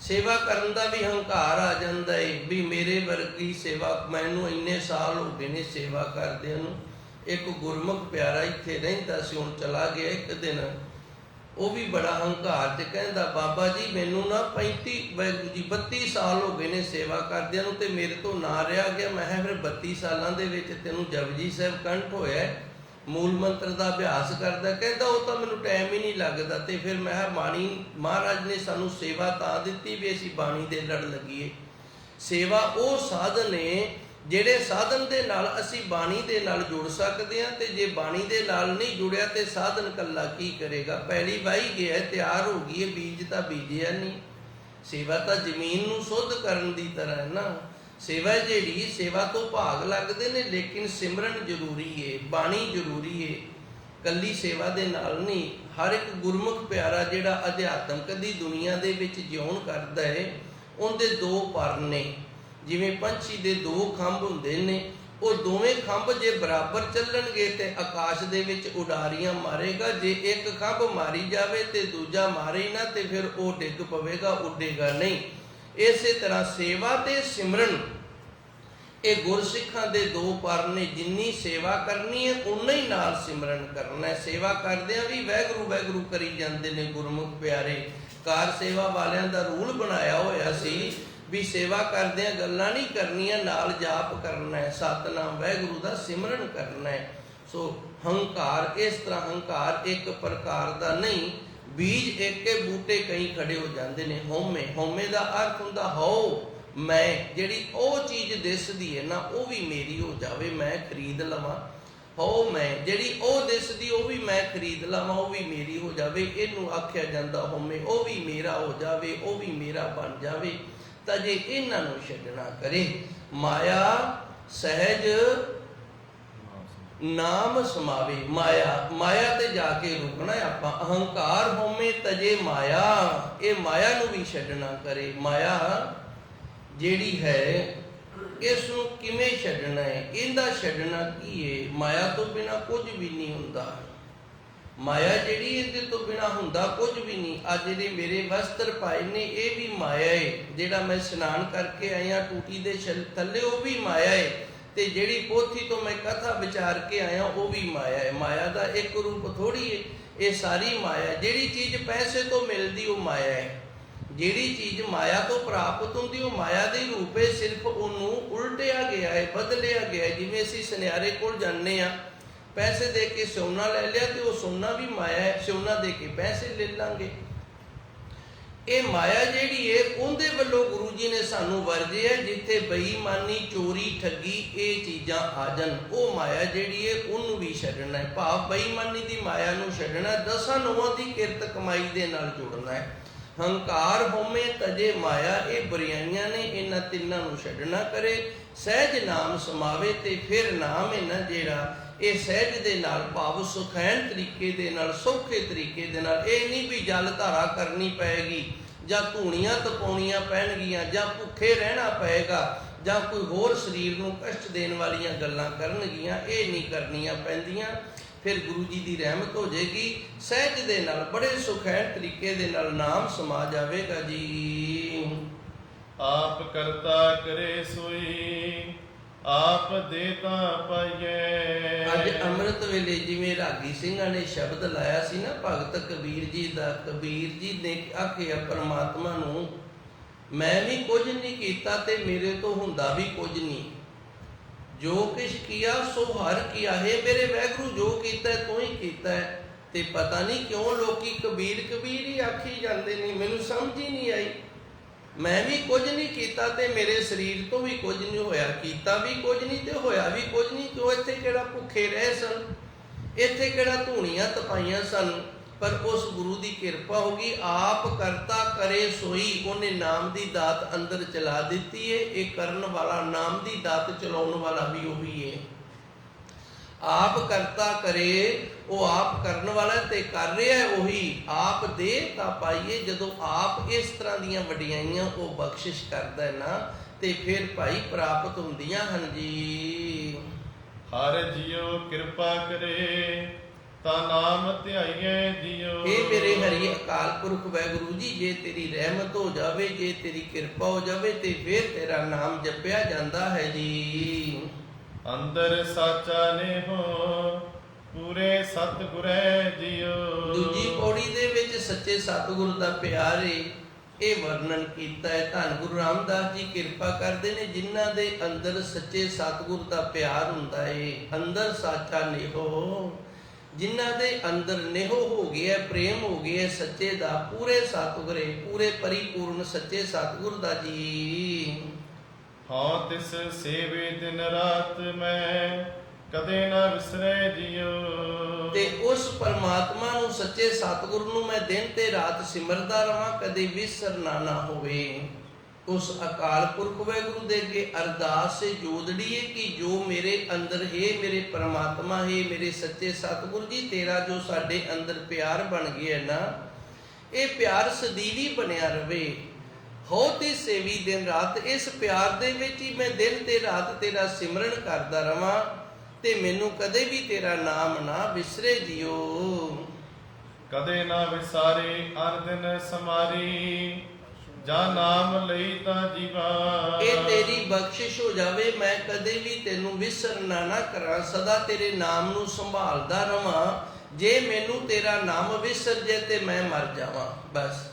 ਸੇਵਾ ਕਰਨ ਦਾ ਵੀ ਹੰਕਾਰ ਆ ਜਾਂਦਾ ਏ ਵੀ ਮੇਰੇ ਵਰਗੀ ਸੇਵਾ, ਮੈਨੂੰ ਇੰਨੇ ਸਾਲ ਹੋ ਗਏ ਨੇ ਸੇਵਾ ਕਰਦਿਆਂ ਨੂੰ। ਇੱਕ ਗੁਰਮੁਖ ਪਿਆਰਾ ਇੱਥੇ ਰਹਿੰਦਾ ਸੀ, ਹੁਣ ਚਲਾ ਗਿਆ ਇੱਕ ਦਿਨ। ਉਹ ਵੀ ਬੜਾ ਹੰਕਾਰ 'ਚ ਕਹਿੰਦਾ ਬਾਬਾ ਜੀ ਮੈਨੂੰ ਨਾ 32 ਸਾਲ ਹੋ ਗਏ ਨੇ ਸੇਵਾ ਕਰਦਿਆਂ ਨੂੰ ਤੇ ਮੇਰੇ ਤੋਂ ਨਾ ਰਿਹਾ ਗਿਆ। ਮੈਂ ਕਿਹਾ ਫਿਰ 32 ਸਾਲਾਂ ਦੇ ਵਿੱਚ ਤੈਨੂੰ ਜਪਜੀ ਸਾਹਿਬ ਕੰਠ ਹੋਇਆ, ਮੂਲ ਮੰਤਰ ਦਾ ਅਭਿਆਸ ਕਰਦਾ। ਕਹਿੰਦਾ ਉਹ ਤਾਂ ਮੈਨੂੰ ਟਾਈਮ ਹੀ ਨਹੀਂ ਲੱਗਦਾ। ਤੇ ਫਿਰ ਮੈਂ ਕਿਹਾ ਬਾਣੀ ਮਹਾਰਾਜ ਨੇ ਸਾਨੂੰ ਸੇਵਾ ਤਾਂ ਦਿੱਤੀ ਵੀ ਅਸੀਂ ਬਾਣੀ ਦੇ ਲੜ ਲੱਗੀਏ। ਸੇਵਾ ਉਹ ਸਾਧਨ ਏ ਜਿਹੜੇ ਸਾਧਨ ਦੇ ਨਾਲ ਅਸੀਂ ਬਾਣੀ ਦੇ ਨਾਲ ਜੁੜ ਸਕਦੇ ਹਾਂ। ਤੇ ਜੇ ਬਾਣੀ ਦੇ ਨਾਲ ਨਹੀਂ ਜੁੜਿਆ ਤੇ ਸਾਧਨ ਇਕੱਲਾ ਕੀ ਕਰੇਗਾ? ਪੈਲੀ ਵਾਹੀ ਗਿਆ, ਤਿਆਰ ਹੋ ਗਈ ਹੈ, ਬੀਜ ਤਾਂ ਬੀਜਿਆ ਨਹੀਂ। ਸੇਵਾ ਤਾਂ ਜ਼ਮੀਨ ਨੂੰ ਸੁੱਧ ਕਰਨ ਦੀ ਤਰ੍ਹਾਂ ਹੈ ਨਾ। ਸੇਵਾ ਜਿਹੜੀ, ਸੇਵਾ ਤੋਂ ਭਾਗ ਲੱਗਦੇ ਨੇ, ਲੇਕਿਨ ਸਿਮਰਨ ਜ਼ਰੂਰੀ ਹੈ, ਬਾਣੀ ਜ਼ਰੂਰੀ ਹੈ। ਇਕੱਲੀ ਸੇਵਾ ਦੇ ਨਾਲ ਨਹੀਂ। ਹਰ ਇੱਕ ਗੁਰਮੁਖ ਪਿਆਰਾ ਜਿਹੜਾ ਅਧਿਆਤਮਕ ਦੀ ਦੁਨੀਆ ਦੇ ਵਿੱਚ ਜਿਉਣ ਕਰਦਾ ਹੈ, ਉਹਦੇ ਦੋ ਪਰ ਨੇ। ਜਿਵੇਂ ਪੰਛੀ ਦੇ ਦੋ ਖੰਭ ਹੁੰਦੇ ਨੇ, ਉਹ ਦੋਵੇਂ ਖੰਭ ਜੇ ਬਰਾਬਰ ਚੱਲਣਗੇ ਤੇ ਆਕਾਸ਼ ਦੇ ਵਿੱਚ ਉਡਾਰੀਆਂ ਮਾਰੇਗਾ। ਜੇ ਇੱਕ ਖੰਭ ਮਾਰੀ ਜਾਵੇ ਤੇ ਦੂਜਾ ਮਾਰੇ ਨਾ ਤੇ ਫਿਰ ਉਹ ਡਿੱਗ ਪਵੇਗਾ, ਉੱਡੇਗਾ ਨਹੀਂ। ਇਸੇ ਤਰ੍ਹਾਂ ਸੇਵਾ ਤੇ ਸਿਮਰਨ ਇਹ ਗੁਰਸਿੱਖਾਂ ਦੇ ਦੋ ਪਰ ਨੇ। ਜਿੰਨੀ ਸੇਵਾ ਕਰਨੀ ਹੈ ਉਨਾ ਹੀ ਨਾਲ ਸਿਮਰਨ ਕਰਨਾ ਹੈ। ਸੇਵਾ ਕਰਦਿਆਂ ਵੀ ਵਾਹਿਗੁਰੂ ਵਾਹਿਗੁਰੂ ਕਰੀ ਜਾਂਦੇ ਨੇ ਗੁਰਮੁਖ ਪਿਆਰੇ। ਕਾਰ ਸੇਵਾ ਵਾਲਿਆਂ ਦਾ ਰੂਲ ਬਣਾਇਆ ਹੋਇਆ ਸੀ ਵੀ ਸੇਵਾ ਕਰਦਿਆਂ ਗੱਲਾਂ ਨਹੀਂ ਕਰਨੀਆਂ, ਨਾਲ ਜਾਪ ਕਰਨਾ ਹੈ, ਸਤਿਨਾਮ ਵਾਹਿਗੁਰੂ ਦਾ ਸਿਮਰਨ ਕਰਨਾ ਹੈ। ਸੋ ਹੰਕਾਰ ਇਸ ਤਰ੍ਹਾਂ, ਹੰਕਾਰ ਇੱਕ ਪ੍ਰਕਾਰ ਦਾ ਨਹੀਂ। ਬੀਜ ਇੱਕੇ, ਬੂਟੇ ਕਈ ਖੜੇ ਹੋ ਜਾਂਦੇ ਨੇ। ਹਉਮੈ, ਹਉਮੈ ਦਾ ਅਰਥ ਹੁੰਦਾ ਹਉ ਮੈਂ, ਜਿਹੜੀ ਉਹ ਚੀਜ਼ ਦਿਸਦੀ ਹੈ ਨਾ ਉਹ ਵੀ ਮੇਰੀ ਹੋ ਜਾਵੇ, ਮੈਂ ਖਰੀਦ ਲਵਾਂ। ਹਉ ਮੈਂ, ਜਿਹੜੀ ਉਹ ਦਿਸਦੀ ਉਹ ਵੀ ਮੈਂ ਖਰੀਦ ਲਵਾਂ, ਉਹ ਵੀ ਮੇਰੀ ਹੋ ਜਾਵੇ, ਇਹਨੂੰ ਆਖਿਆ ਜਾਂਦਾ ਹਉਮੈ। ਉਹ ਵੀ ਮੇਰਾ ਹੋ ਜਾਵੇ, ਉਹ ਵੀ ਮੇਰਾ ਬਣ ਜਾਵੇ। ਤਾਂ ਜੇ ਇਹਨਾਂ ਨੂੰ ਛੱਡਣਾ ਕਰੇ, ਮਾਇਆ ਸਹਿਜ ਨਾਮ ਸਮਾਵੇ। ਮਾਇਆ ਤੇ ਜਾ ਕੇ ਰੁਕਣਾ ਆਪਾਂ। ਅਹੰਕਾਰ ਹਉਮੈ ਤਜੇ ਮਾਇਆ, ਇਹ ਮਾਇਆ ਨੂੰ ਵੀ ਛੱਡਣਾ ਕਰੇ। ਮਾਇਆ ਜਿਹੜੀ ਹੈ ਇਸ ਨੂੰ ਕਿਵੇਂ ਛੱਡਣਾ ਹੈ? ਇਹਦਾ ਛੱਡਣਾ ਕੀ ਹੈ? ਮਾਇਆ ਤੋਂ ਬਿਨਾ ਕੁਝ ਵੀ ਨਹੀਂ ਹੁੰਦਾ। ਮਾਇਆ ਜਿਹੜੀ, ਇਹਦੇ ਤੋਂ ਬਿਨਾ ਹੁੰਦਾ ਕੁਝ ਵੀ ਨਹੀਂ। ਅੱਜ ਜਿਹੜੇ ਮੇਰੇ ਵਸਤਰ ਪਾਏ ਨੇ ਇਹ ਵੀ ਮਾਇਆ ਹੈ। ਜਿਹੜਾ ਮੈਂ ਇਸ਼ਨਾਨ ਕਰਕੇ ਆਇਆ ਟੂਟੀ ਦੇ ਥੱਲੇ ਉਹ ਵੀ ਮਾਇਆ ਹੈ। ਤੇ ਜਿਹੜੀ ਪੋਥੀ ਤੋਂ ਮੈਂ ਕਥਾ ਵਿਚਾਰ ਕੇ ਆਇਆ ਉਹ ਵੀ ਮਾਇਆ ਹੈ। ਮਾਇਆ ਦਾ ਇੱਕ ਰੂਪ ਥੋੜੀ ਹੈ, ਇਹ ਸਾਰੀ ਮਾਇਆ। ਜਿਹੜੀ ਚੀਜ਼ ਪੈਸੇ ਤੋਂ ਮਿਲਦੀ ਉਹ ਮਾਇਆ ਹੈ। ਜਿਹੜੀ ਚੀਜ਼ ਮਾਇਆ ਤੋਂ ਪ੍ਰਾਪਤ ਹੁੰਦੀ ਉਹ ਮਾਇਆ ਦੇ ਰੂਪ ਹੈ। ਸਿਰਫ ਉਹਨੂੰ ਉਲਟਿਆ ਗਿਆ ਹੈ, ਬਦਲਿਆ ਗਿਆ ਹੈ। ਜਿਵੇਂ ਅਸੀਂ ਸੁਨਿਆਰੇ ਕੋਲ ਜਾਂਦੇ ਹਾਂ, ਪੈਸੇ ਦੇ ਕੇ ਸੋਨਾ ਲੈ ਲਿਆ ਤੇ ਉਹ ਸੋਨਾ ਵੀ ਮਾਇਆ ਹੈ, ਸੋਨਾ ਦੇ ਕੇ ਪੈਸੇ ਲੈ ਲਾਂਗੇ। ਇਹ ਮਾਇਆ ਜਿਹੜੀ ਹੈ ਉਹਦੇ ਵੱਲੋਂ ਗੁਰੂ ਜੀ ਨੇ ਸਾਨੂੰ ਵਰਜਿਆ, ਜਿੱਥੇ ਬੇਈਮਾਨੀ, ਚੋਰੀ, ਠੱਗੀ ਇਹ ਚੀਜ਼ਾਂ ਆ ਜਾਣ, ਉਹ ਮਾਇਆ ਜਿਹੜੀ ਹੈ ਉਹਨੂੰ ਵੀ ਛੱਡਣਾ ਹੈ। ਭਾਵ ਬੇਈਮਾਨੀ ਦੀ ਮਾਇਆ ਨੂੰ ਛੱਡਣਾ, 10 ਨੌਆਂ ਦੀ ਕਿਰਤ ਕਮਾਈ ਦੇ ਨਾਲ ਜੁੜਨਾ ਹੈ। ਹੰਕਾਰ ਹਉਮੈ ਤਜੇ ਮਾਇਆ, ਇਹ ਬੁਰਾਈਆਂ ਨੇ, ਇਹਨਾਂ ਤਿੰਨਾਂ ਨੂੰ ਛੱਡਣਾ ਕਰੇ। ਸਹਿਜ ਨਾਮ ਸਮਾਵੇ, ਤੇ ਫਿਰ ਨਾਮ ਹੈ ਨਾ ਜਿਹੜਾ ਇਹ ਸਹਿਜ ਦੇ ਨਾਲ, ਭਾਵ ਸੁਖੈਨ ਤਰੀਕੇ ਦੇ ਨਾਲ, ਸੌਖੇ ਤਰੀਕੇ ਦੇ ਨਾਲ। ਇਹ ਨਹੀਂ ਵੀ ਜਲ ਧਾਰਾ ਕਰਨੀ ਪਏਗੀ, ਜਾਂ ਧੂਣੀਆਂ ਤਪਾਉਣੀਆਂ ਪੈਣਗੀਆਂ, ਜਾਂ ਭੁੱਖੇ ਰਹਿਣਾ ਪਏਗਾ, ਜਾਂ ਕੋਈ ਹੋਰ ਸਰੀਰ ਨੂੰ ਕਸ਼ਟ ਦੇਣ ਵਾਲੀਆਂ ਗੱਲਾਂ ਕਰਨਗੀਆਂ। ਇਹ ਨਹੀਂ ਕਰਨੀਆਂ ਪੈਂਦੀਆਂ। ਫਿਰ ਗੁਰੂ ਜੀ ਦੀ ਰਹਿਮਤ ਹੋ ਜਾਏਗੀ। ਸਹਿਜ ਦੇ ਨਾਲ, ਬੜੇ ਸੁਖੈਨ ਤਰੀਕੇ ਦੇ ਨਾਲ ਨਾਮ ਸਮਾ ਜਾਵੇਗਾ ਜੀ। ਆਪ ਕਰਤਾ ਕਰੇ ਸੋਈ, ਆਪ ਦੇਤਾ ਪਾਈਏ। ਅੱਜ ਅੰਮ੍ਰਿਤ ਵੇਲੇ ਜਿਵੇਂ ਰਾਗੀ ਸਿੰਘਾਂ ਨੇ ਸ਼ਬਦ ਲਾਇਆ ਸੀ ਨਾ ਭਗਤ ਕਬੀਰ ਜੀ ਦਾ, ਕਬੀਰ ਜੀ ਨੇ ਆਖਿਆ ਪਰਮਾਤਮਾ ਨੂੰ, ਮੈਂ ਵੀ ਕੁਝ ਨਹੀਂ ਕੀਤਾ ਤੇ ਮੇਰੇ ਤੋਂ ਹੁੰਦਾ ਵੀ ਕੁਝ ਨਹੀਂ। ਜੋ ਕਿਛ ਕੀਆ ਸੋ ਹਰ ਕੀਆ। ਹੈ ਮੇਰੇ ਵਾਹਿਗੁਰੂ, ਜੋ ਕੀਤਾ ਤੂੰ ਹੀ ਕੀਤਾ ਹੈ। ਤੇ ਪਤਾ ਨਹੀਂ ਕਿਉਂ ਲੋਕੀ ਕਬੀਰ ਕਬੀਰ ਹੀ ਆਖੀ ਜਾਂਦੇ ਨੇ, ਮੈਨੂੰ ਸਮਝ ਹੀ ਨਹੀਂ ਆਈ। ਮੈਂ ਵੀ ਕੁਝ ਨਹੀਂ ਕੀਤਾ ਤੇ ਮੇਰੇ ਸਰੀਰ ਤੋਂ ਵੀ ਕੁਝ ਨਹੀਂ ਹੋਇਆ, ਕੀਤਾ ਵੀ ਕੁਝ ਨਹੀਂ ਤੇ ਹੋਇਆ ਵੀ ਕੁਝ ਨਹੀਂ। ਕਿਉਂ? ਇੱਥੇ ਕਿਹੜਾ ਭੁੱਖੇ ਰਹੇ ਸਨ, ਇੱਥੇ ਕਿਹੜਾ ਧੂਣੀਆਂ ਤਪਾਈਆਂ ਸਨ। ਪਰ ਉਸ ਗੁਰੂ ਦੀ ਕਿਰਪਾ ਹੋ ਗਈ, ਆਪ ਕਰਤਾ ਕਰੇ ਸੋਈ। ਉਹਨੇ ਨਾਮ ਦੀ ਦਾਤ ਅੰਦਰ ਚਲਾ ਦਿੱਤੀ ਹੈ। ਇਹ ਕਰਨ ਵਾਲਾ, ਨਾਮ ਦੀ ਦਾਤ ਚਲਾਉਣ ਵਾਲਾ ਵੀ ਉਹੀ ਹੈ। ਆਪ ਕਰਤਾ ਕਰੇ, ਉਹ ਆਪ ਕਰਨ ਵਾਲਾ ਤੇ ਕਰ ਰਿਹਾ ਹੈ ਉਹੀ। ਆਪ ਦੇ ਤਾਂ ਪਾਈਏ। ਜਦੋਂ ਆਪ ਇਸ ਤਰ੍ਹਾਂ ਦੀਆਂ ਵਡਿਆਈਆਂ ਉਹ ਬਖਸ਼ਿਸ਼ ਕਰਦਾ ਹੈ ਨਾ, ਤੇ ਫਿਰ ਭਾਈ ਪ੍ਰਾਪਤ ਹੁੰਦੀਆਂ ਹਨ ਜੀ। ਹਰ ਜੀਉ ਕਿਰਪਾ ਕਰੇ ਤਾ ਨਾਮ ਧਿਆਈਐ ਜੀਉ। ਇਹ ਮੇਰੇ ਹਰੀ ਅਕਾਲ ਪੁਰਖ ਵਾਹਿਗੁਰੂ ਜੀ, ਜੇ ਤੇਰੀ ਰਹਿਮਤ ਹੋ ਜਾਵੇ, ਜੇ ਤੇਰੀ ਕਿਰਪਾ ਹੋ ਜਾਵੇ, ਤੇ ਫਿਰ ਤੇਰਾ ਨਾਮ ਜਪਿਆ ਜਾਂਦਾ ਹੈ ਜੀ। ਅੰਦਰ ਸਾਚਾ ਨੇਹੋ ਪੂਰੇ ਸਤਿਗੁਰੈ ਜੀਉ। ਦੂਜੀ ਪੌੜੀ ਦੇ ਵਿੱਚ ਸੱਚੇ ਸਤਿਗੁਰ ਦਾ ਪਿਆਰ ਏ, ਇਹ ਵਰਣਨ ਕੀਤਾ ਹੈ। ਧੰਨ ਗੁਰੂ ਰਾਮਦਾਸ ਜੀ ਕਿਰਪਾ ਕਰਦੇ ਨੇ, ਜਿਨ੍ਹਾਂ ਦੇ ਅੰਦਰ ਸੱਚੇ ਸਤਿਗੁਰ ਦਾ ਪਿਆਰ ਹੁੰਦਾ ਏ। ਅੰਦਰ ਸਾਚਾ ਨੇਹੋ, ਜਿਨ੍ਹਾਂ ਦੇ ਅੰਦਰ ਨੇਹੋ ਹੋ ਗਿਆ, ਪ੍ਰੇਮ ਹੋ ਗਿਆ ਸੱਚੇ ਦਾ, ਪੂਰੇ ਸਤਿਗੁਰੇ, ਪੂਰੇ ਪਰਿਪੂਰਨ ਸੱਚੇ ਸਤਿਗੁਰ ਦਾ ਜੀ। ਹਾਂ ਤਿਸ ਸੇਵੇ ਦਿਨ ਰਾਤ ਮੈਂ ਕਦੇ ਨਾ ਵਿਸਰੈ ਜੀਉ। ਤੇ ਉਸ ਪਰਮਾਤਮਾ ਨੂੰ, ਸੱਚੇ ਸਤਿਗੁਰ ਨੂੰ ਮੈਂ ਦਿਨ ਤੇ ਰਾਤ ਸਿਮਰਦਾ ਰਵਾਂ, ਕਦੇ ਵਿਸਰਨਾ ਨਾ ਹੋਵੇ। ਉਸ ਅਕਾਲ ਪੁਰਖ ਵਾਹਿਗੁਰੂ ਦੇ ਅੱਗੇ ਅਰਦਾਸ ਸੇ ਜੋਦੜੀਏ ਕਿ ਜੋ ਮੇਰੇ ਅੰਦਰ ਹੈ, ਮੇਰੇ ਪਰਮਾਤਮਾ ਹੈ, ਮੇਰੇ ਸੱਚੇ ਸਤਿਗੁਰ ਜੀ, ਤੇਰਾ ਜੋ ਸਾਡੇ ਅੰਦਰ ਪਿਆਰ ਬਣ ਗਿਆ ਨਾ, ਇਹ ਪਿਆਰ ਸਦੀਵੀ ਬਣਿਆ ਰਵੇ। ਹੋ ਤੇ ਸੇਵੀ ਦਿਨ ਰਾਤ, ਇਸ ਪਿਆਰ ਦੇ ਵਿੱਚ ਹੀ ਮੈਂ ਦਿਨ ਤੇ ਰਾਤ ਤੇਰਾ ਸਿਮਰਨ ਕਰਦਾ ਰਵਾਂ, ਤੇ ਮੈਨੂੰ ਕਦੇ ਵੀ ਤੇਰਾ ਨਾਮ ਨਾ ਵਿਸਰੇ ਜੀਓ। ਕਦੇ ਨਾ ਵਿਸਾਰੇ ਅਰ ਦਿਨ ਸਮਾਰੀ, ਜਾਂ ਨਾਮ ਲਈ ਤਾਂ ਜੀਵਾ। ਇਹ ਤੇਰੀ ਬਖਸ਼ਿਸ਼ ਹੋ ਜਾਵੇ, ਮੈਂ ਕਦੇ ਵੀ ਤੈਨੂੰ ਵਿਸਰਨਾ ਨਾ ਕਰਾਂ, ਸਦਾ ਤੇਰੇ ਨਾਮ ਨੂੰ ਸੰਭਾਲਦਾ ਰਵਾਂ। ਜੇ ਮੈਨੂੰ ਤੇਰਾ ਨਾਮ ਵਿਸਰ ਜੇ ਤੇ ਮੈਂ ਮਰ ਜਾਵਾਂ। ਬਸ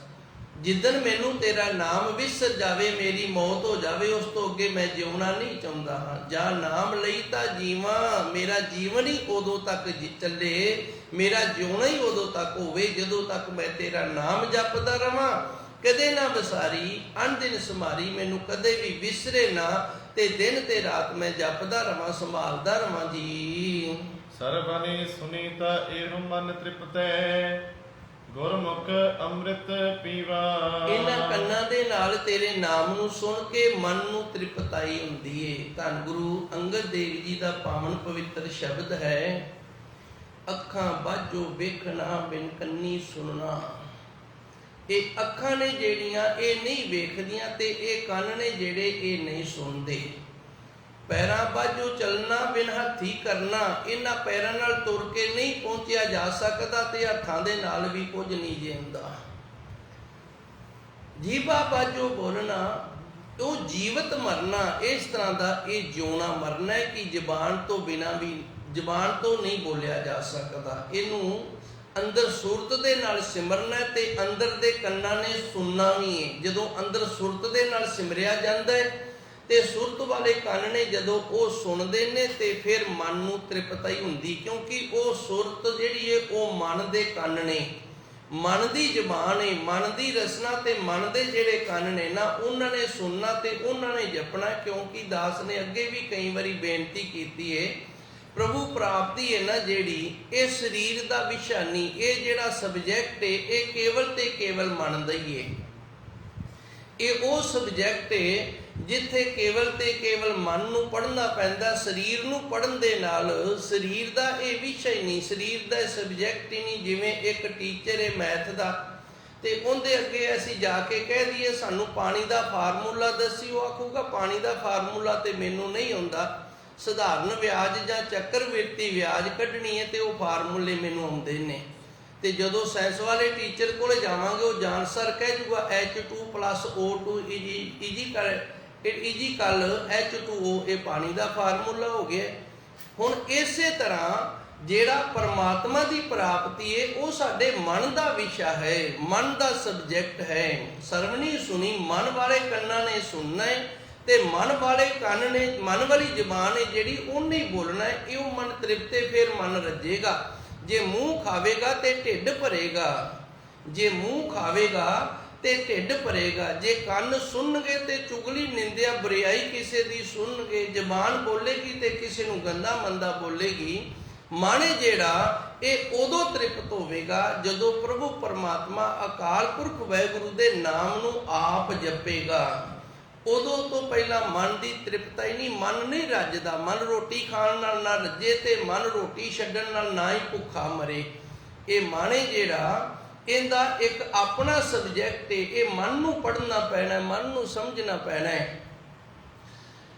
ਜਿੱਦਣ ਮੈਨੂੰ ਤੇਰਾ ਨਾਮ ਵਿਸਰ ਜਾਵੇ, ਮੇਰੀ ਮੌਤ ਹੋ ਜਾਵੇ, ਉਸ ਤੋਂ ਅੱਗੇ ਮੈਂ ਜਿਉਣਾ ਨਹੀਂ ਚਾਹੁੰਦਾ ਹਾਂ। ਜਾਂ ਨਾਮ ਲਈ ਤਾਂ ਜੀਵਾਂ, ਮੇਰਾ ਜੀਵਨ ਹੀ ਉਦੋਂ ਤੱਕ ਚੱਲੇ, ਮੇਰਾ ਜਿਉਣਾ ਹੀ ਉਦੋਂ ਤੱਕ ਹੋਵੇ ਜਦੋਂ ਤੱਕ ਮੈਂ ਤੇਰਾ ਨਾਮ ਜਪਦਾ ਰਵਾਂ। ਕਦੇ ਨਾ ਵਿਸਾਰੀ ਅਣਦਿਨ ਸਮਾਰੀ, ਮੈਨੂੰ ਕਦੇ ਵੀ ਵਿਸਰੇ ਨਾ, ਤੇ ਦਿਨ ਤੇ ਰਾਤ ਮੈਂ ਜਪਦਾ ਰਵਾਂ, ਸੰਭਾਲਦਾ ਰਵਾਂ ਜੀ। ਸਰਬਨੇ ਸੁਨੀਤਾ ਏਹੁ ਮਨ ਤ੍ਰਿਪਤੈ, ਗੁਰਮੁਖ ਅੰਮ੍ਰਿਤ ਪੀਵਾ। ਇਹਨਾਂ ਕੰਨਾਂ ਦੇ ਨਾਲ ਤੇਰੇ ਨਾਮ ਨੂੰ ਸੁਣ ਕੇ ਮਨ ਨੂੰ ਤ੍ਰਿਪਤਾਈ ਹੁੰਦੀ ਏ। ਧੰਨ ਗੁਰੂ ਅੰਗਦ ਦੇਵ ਜੀ ਦਾ ਪਾਵਨ ਪਵਿੱਤਰ ਸ਼ਬਦ ਹੈ, ਅੱਖਾਂ ਬਾਝੋ ਵੇਖਣਾ ਬਿਨ ਕੰਨੀ ਸੁਣਨਾ। ਇਹ ਅੱਖਾਂ ਨੇ ਜਿਹੜੀਆਂ ਇਹ ਨਹੀਂ ਵੇਖਦੀਆਂ, ਤੇ ਇਹ ਕੰਨ ਨੇ ਜਿਹੜੇ ਇਹ ਨਹੀਂ ਸੁਣਦੇ। ਪੈਰਾਂ ਬਾਝੋ ਚੱਲਣਾ ਬਿਨ ਹੱਥੀ ਕਰਨਾ, ਇਹਨਾਂ ਪੈਰਾਂ ਨਾਲ ਤੁਰ ਕੇ ਨਹੀਂ ਪਹੁੰਚਿਆ ਜਾ ਸਕਦਾ, ਤੇ ਹੱਥਾਂ ਦੇ ਨਾਲ ਵੀ ਕੁਝ ਨਹੀਂ ਜੇ ਹੁੰਦਾ। ਜੀਭਾ ਬਾਝੋ ਬੋਲਣਾ, ਉਹ ਜੀਵਤ ਮਰਨਾ, ਇਸ ਤਰ੍ਹਾਂ ਦਾ ਇਹ ਜਿਉਣਾ ਮਰਨਾ ਹੈ ਕਿ ਜ਼ਬਾਨ ਤੋਂ ਬਿਨਾਂ ਵੀ, ਜ਼ਬਾਨ ਤੋਂ ਨਹੀਂ ਬੋਲਿਆ ਜਾ ਸਕਦਾ। ਇਹਨੂੰ ਅੰਦਰ ਸੁਰਤ ਦੇ ਨਾਲ ਸਿਮਰਨਾ, ਤੇ ਅੰਦਰ ਦੇ ਕੰਨਾਂ ਨੇ ਸੁਣਨਾ ਵੀ ਹੈ। ਜਦੋਂ ਅੰਦਰ ਸੁਰਤ ਦੇ ਨਾਲ ਸਿਮਰਿਆ ਜਾਂਦਾ ਹੈ, ਤੇ ਸੁਰਤ ਵਾਲੇ ਕੰਨ ਨੇ ਜਦੋਂ ਉਹ ਸੁਣਦੇ ਨੇ, ਤੇ ਫਿਰ ਮਨ ਨੂੰ ਤ੍ਰਿਪਤਾਈ ਹੁੰਦੀ, ਕਿਉਂਕਿ ਉਹ ਸੁਰਤ ਜਿਹੜੀ ਹੈ ਉਹ ਮਨ ਦੇ ਕੰਨ ਨੇ, ਮਨ ਦੀ ਜ਼ਬਾਨ ਹੈ, ਮਨ ਦੀ ਰਸਨਾ, ਤੇ ਮਨ ਦੇ ਜਿਹੜੇ ਕੰਨ ਨੇ ਨਾ, ਉਹਨਾਂ ਨੇ ਸੁਣਨਾ ਤੇ ਉਹਨਾਂ ਨੇ ਜਪਣਾ। ਕਿਉਂਕਿ ਦਾਸ ਨੇ ਅੱਗੇ ਵੀ ਕਈ ਵਾਰੀ ਬੇਨਤੀ ਕੀਤੀ ਹੈ, ਪ੍ਰਭੂ ਪ੍ਰਾਪਤੀ ਹੈ ਨਾ ਜਿਹੜੀ, ਇਹ ਸਰੀਰ ਦਾ ਵਿਸ਼ਾ ਨਹੀਂ, ਇਹ ਜਿਹੜਾ ਸਬਜੈਕਟ ਹੈ ਇਹ ਕੇਵਲ ਤੇ ਕੇਵਲ ਮਨ ਦਾ ਹੀ ਹੈ। ਇਹ ਉਹ ਸਬਜੈਕਟ ਹੈ ਜਿੱਥੇ ਕੇਵਲ ਤੇ ਕੇਵਲ ਮਨ ਨੂੰ ਪੜ੍ਹਨਾ ਪੈਂਦਾ। ਸਰੀਰ ਨੂੰ ਪੜ੍ਹਨ ਦੇ ਨਾਲ ਸਰੀਰ ਦਾ ਇਹ ਵਿਸ਼ਾ ਹੀ ਨਹੀਂ, ਸਰੀਰ ਦਾ ਸਬਜੈਕਟ ਹੀ ਨਹੀਂ। ਜਿਵੇਂ ਇੱਕ ਟੀਚਰ ਹੈ ਮੈਥ ਦਾ, ਤੇ ਉਹਦੇ ਅੱਗੇ ਅਸੀਂ ਜਾ ਕੇ ਕਹਿ ਦਈਏ ਸਾਨੂੰ ਪਾਣੀ ਦਾ ਫਾਰਮੂਲਾ ਦੱਸੀ, ਉਹ ਆਖੂਗਾ ਪਾਣੀ ਦਾ ਫਾਰਮੂਲਾ ਤੇ ਮੈਨੂੰ ਨਹੀਂ ਆਉਂਦਾ, ਸਧਾਰਨ ਵਿਆਜ ਜਾਂ ਚੱਕਰਵਿਰਤੀ ਵਿਆਜ ਕੱਢਣੀ ਹੈ ਤੇ ਉਹ ਫਾਰਮੂਲੇ ਮੈਨੂੰ ਆਉਂਦੇ ਨੇ। ਤੇ ਜਦੋਂ ਸਾਇੰਸ ਵਾਲੇ ਟੀਚਰ ਕੋਲ ਜਾਵਾਂਗੇ, ਉਹ ਜਾਣਸਰ ਕਹਿ ਜੂਗਾ H2 + O2 ਇਜੀਕਲ H2O, ਇਹ ਪਾਣੀ ਦਾ ਫਾਰਮੂਲਾ ਹੋ ਗਿਆ। ਹੁਣ ਇਸੇ ਤਰ੍ਹਾਂ ਜਿਹੜਾ ਪਰਮਾਤਮਾ ਦੀ ਪ੍ਰਾਪਤੀ ਹੈ ਉਹ ਸਾਡੇ ਮਨ ਦਾ ਵਿਸ਼ਾ ਹੈ, ਮਨ ਦਾ ਸਬਜੈਕਟ ਹੈ। ਸਰਵਣੀ ਸੁਣੀ, ਮਨ ਵਾਲੇ ਕੰਨਾਂ ਨੇ ਸੁਣਨਾ ਹੈ, ਤੇ ਮਨ ਵਾਲੇ ਕੰਨ ਨੇ, ਮਨ ਵਾਲੀ ਜ਼ਬਾਨ ਹੈ ਜਿਹੜੀ ਉਹਨੇ ਹੀ ਬੋਲਣਾ ਹੈ। ਇਹੋ ਮਨ ਤ੍ਰਿਪਤੇ ਫਿਰ ਮਨ ਰੱਜੇਗਾ। ਜੇ ਮੂੰਹ ਖਾਵੇਗਾ ਤੇ ਢਿੱਡ ਭਰੇਗਾ, ਜੇ ਮੂੰਹ ਖਾਵੇਗਾ ਤੇ ਢਿੱਡ ਭਰੇਗਾ। ਜੇ ਕੰਨ ਸੁਣਨਗੇ ਤੇ ਚੁਗਲੀ ਨਿੰਦਿਆ ਬੁਰਿਆਈ ਕਿਸੇ ਦੀ ਸੁਣਨਗੇ। ਜ਼ਬਾਨ ਬੋਲੇਗੀ ਤੇ ਕਿਸੇ ਨੂੰ ਗੰਦਾ ਮੰਦਾ ਬੋਲੇਗੀ। ਮਨ ਜਿਹੜਾ ਇਹ ਉਦੋਂ ਤ੍ਰਿਪਤ ਹੋਵੇਗਾ ਜਦੋਂ ਪ੍ਰਭੂ ਪਰਮਾਤਮਾ ਅਕਾਲ ਪੁਰਖ ਵਾਹਿਗੁਰੂ ਦੇ ਨਾਮ ਨੂੰ ਆਪ ਜਪੇਗਾ। ਉਦੋਂ ਤੋਂ ਪਹਿਲਾਂ ਮਨ ਦੀ ਤ੍ਰਿਪਤਾ ਹੀ ਨਹੀਂ, ਮਨ ਨਹੀਂ ਰੱਜਦਾ। ਮਨ ਰੋਟੀ ਖਾਣ ਨਾਲ ਨਾ ਰੱਜੇ ਤੇ ਮਨ ਰੋਟੀ ਛੱਡਣ ਨਾਲ ਨਾ ਹੀ ਭੁੱਖਾ ਮਰੇ। ਇਹ ਮਨ ਹੈ ਜਿਹੜਾ, ਇਹਦਾ ਇੱਕ ਆਪਣਾ ਸਬਜੈਕਟ ਹੈ। ਇਹ ਮਨ ਨੂੰ ਪੜ੍ਹਨਾ ਪੈਣਾ, ਮਨ ਨੂੰ ਸਮਝਣਾ ਪੈਣਾ ਹੈ।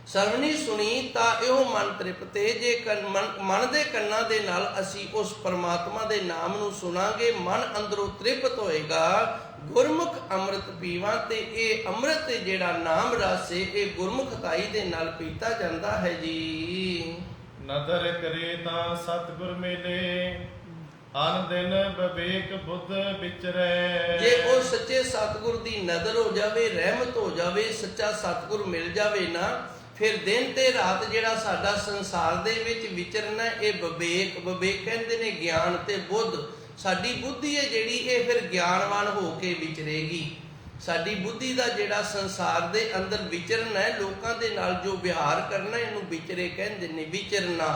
ਸਰਵਣੀ ਸੁਣੀ ਤਾਂ ਇਹੋ ਮਨ ਤ੍ਰਿਪਤੇ। ਜੇ ਮਨ ਦੇ ਕੰਨਾਂ ਦੇ ਨਾਲ ਅਸੀਂ ਉਸ ਪਰਮਾਤਮਾ ਦੇ ਨਾਮ ਨੂੰ ਸੁਣਾਂਗੇ, ਮਨ ਅੰਦਰੋਂ ਤ੍ਰਿਪਤ ਹੋਏਗਾ। ਗੁਰਮੁਖ ਅੰਮ੍ਰਿਤ ਪੀਵਾਂ, ਤੇ ਇਹ ਅੰਮ੍ਰਿਤ ਜਿਹੜਾ ਨਾਮ ਰਸ ਹੈ ਇਹ ਗੁਰਮੁਖਤਾਈ ਦੇ ਨਾਲ ਪੀਤਾ ਜਾਂਦਾ ਹੈ ਜੀ। ਨਦਰ ਕਰੇ ਤਾਂ ਸਤਿਗੁਰ ਮਿਲੇ, ਅਨ ਦਿਨ ਵਿਵੇਕ ਬੁੱਧ ਵਿਚਰੈ। ਜੇ ਉਹ ਸੱਚੇ ਸਤਿਗੁਰ ਦੀ ਨਜ਼ਰ ਹੋ ਜਾਵੇ, ਰਹਿਮਤ ਹੋ ਜਾਵੇ, ਸੱਚਾ ਸਤਿਗੁਰ ਮਿਲ ਜਾਵੇ ਨਾ, ਫਿਰ ਦਿਨ ਤੇ ਰਾਤ ਜਿਹੜਾ ਸਾਡਾ ਸੰਸਾਰ ਦੇ ਵਿੱਚ ਵਿਚਰਨਾ, ਇਹ ਵਿਵੇਕ ਕਹਿੰਦੇ ਨੇ ਗਿਆਨ ਤੇ ਬੁੱਧ। ਸਾਡੀ ਬੁੱਧੀ ਹੈ ਜਿਹੜੀ ਇਹ ਫਿਰ ਗਿਆਨਵਾਨ ਹੋ ਕੇ ਵਿਚਰੇਗੀ। ਸਾਡੀ ਬੁੱਧੀ ਦਾ ਜਿਹੜਾ ਸੰਸਾਰ ਦੇ ਅੰਦਰ ਵਿਚਰਨਾ ਹੈ, ਲੋਕਾਂ ਦੇ ਨਾਲ ਜੋ ਵਿਹਾਰ ਕਰਨਾ, ਇਹਨੂੰ ਵਿਚਰੇ ਕਹਿੰਦੇ ਨੇ। ਵਿਚਰਨਾ,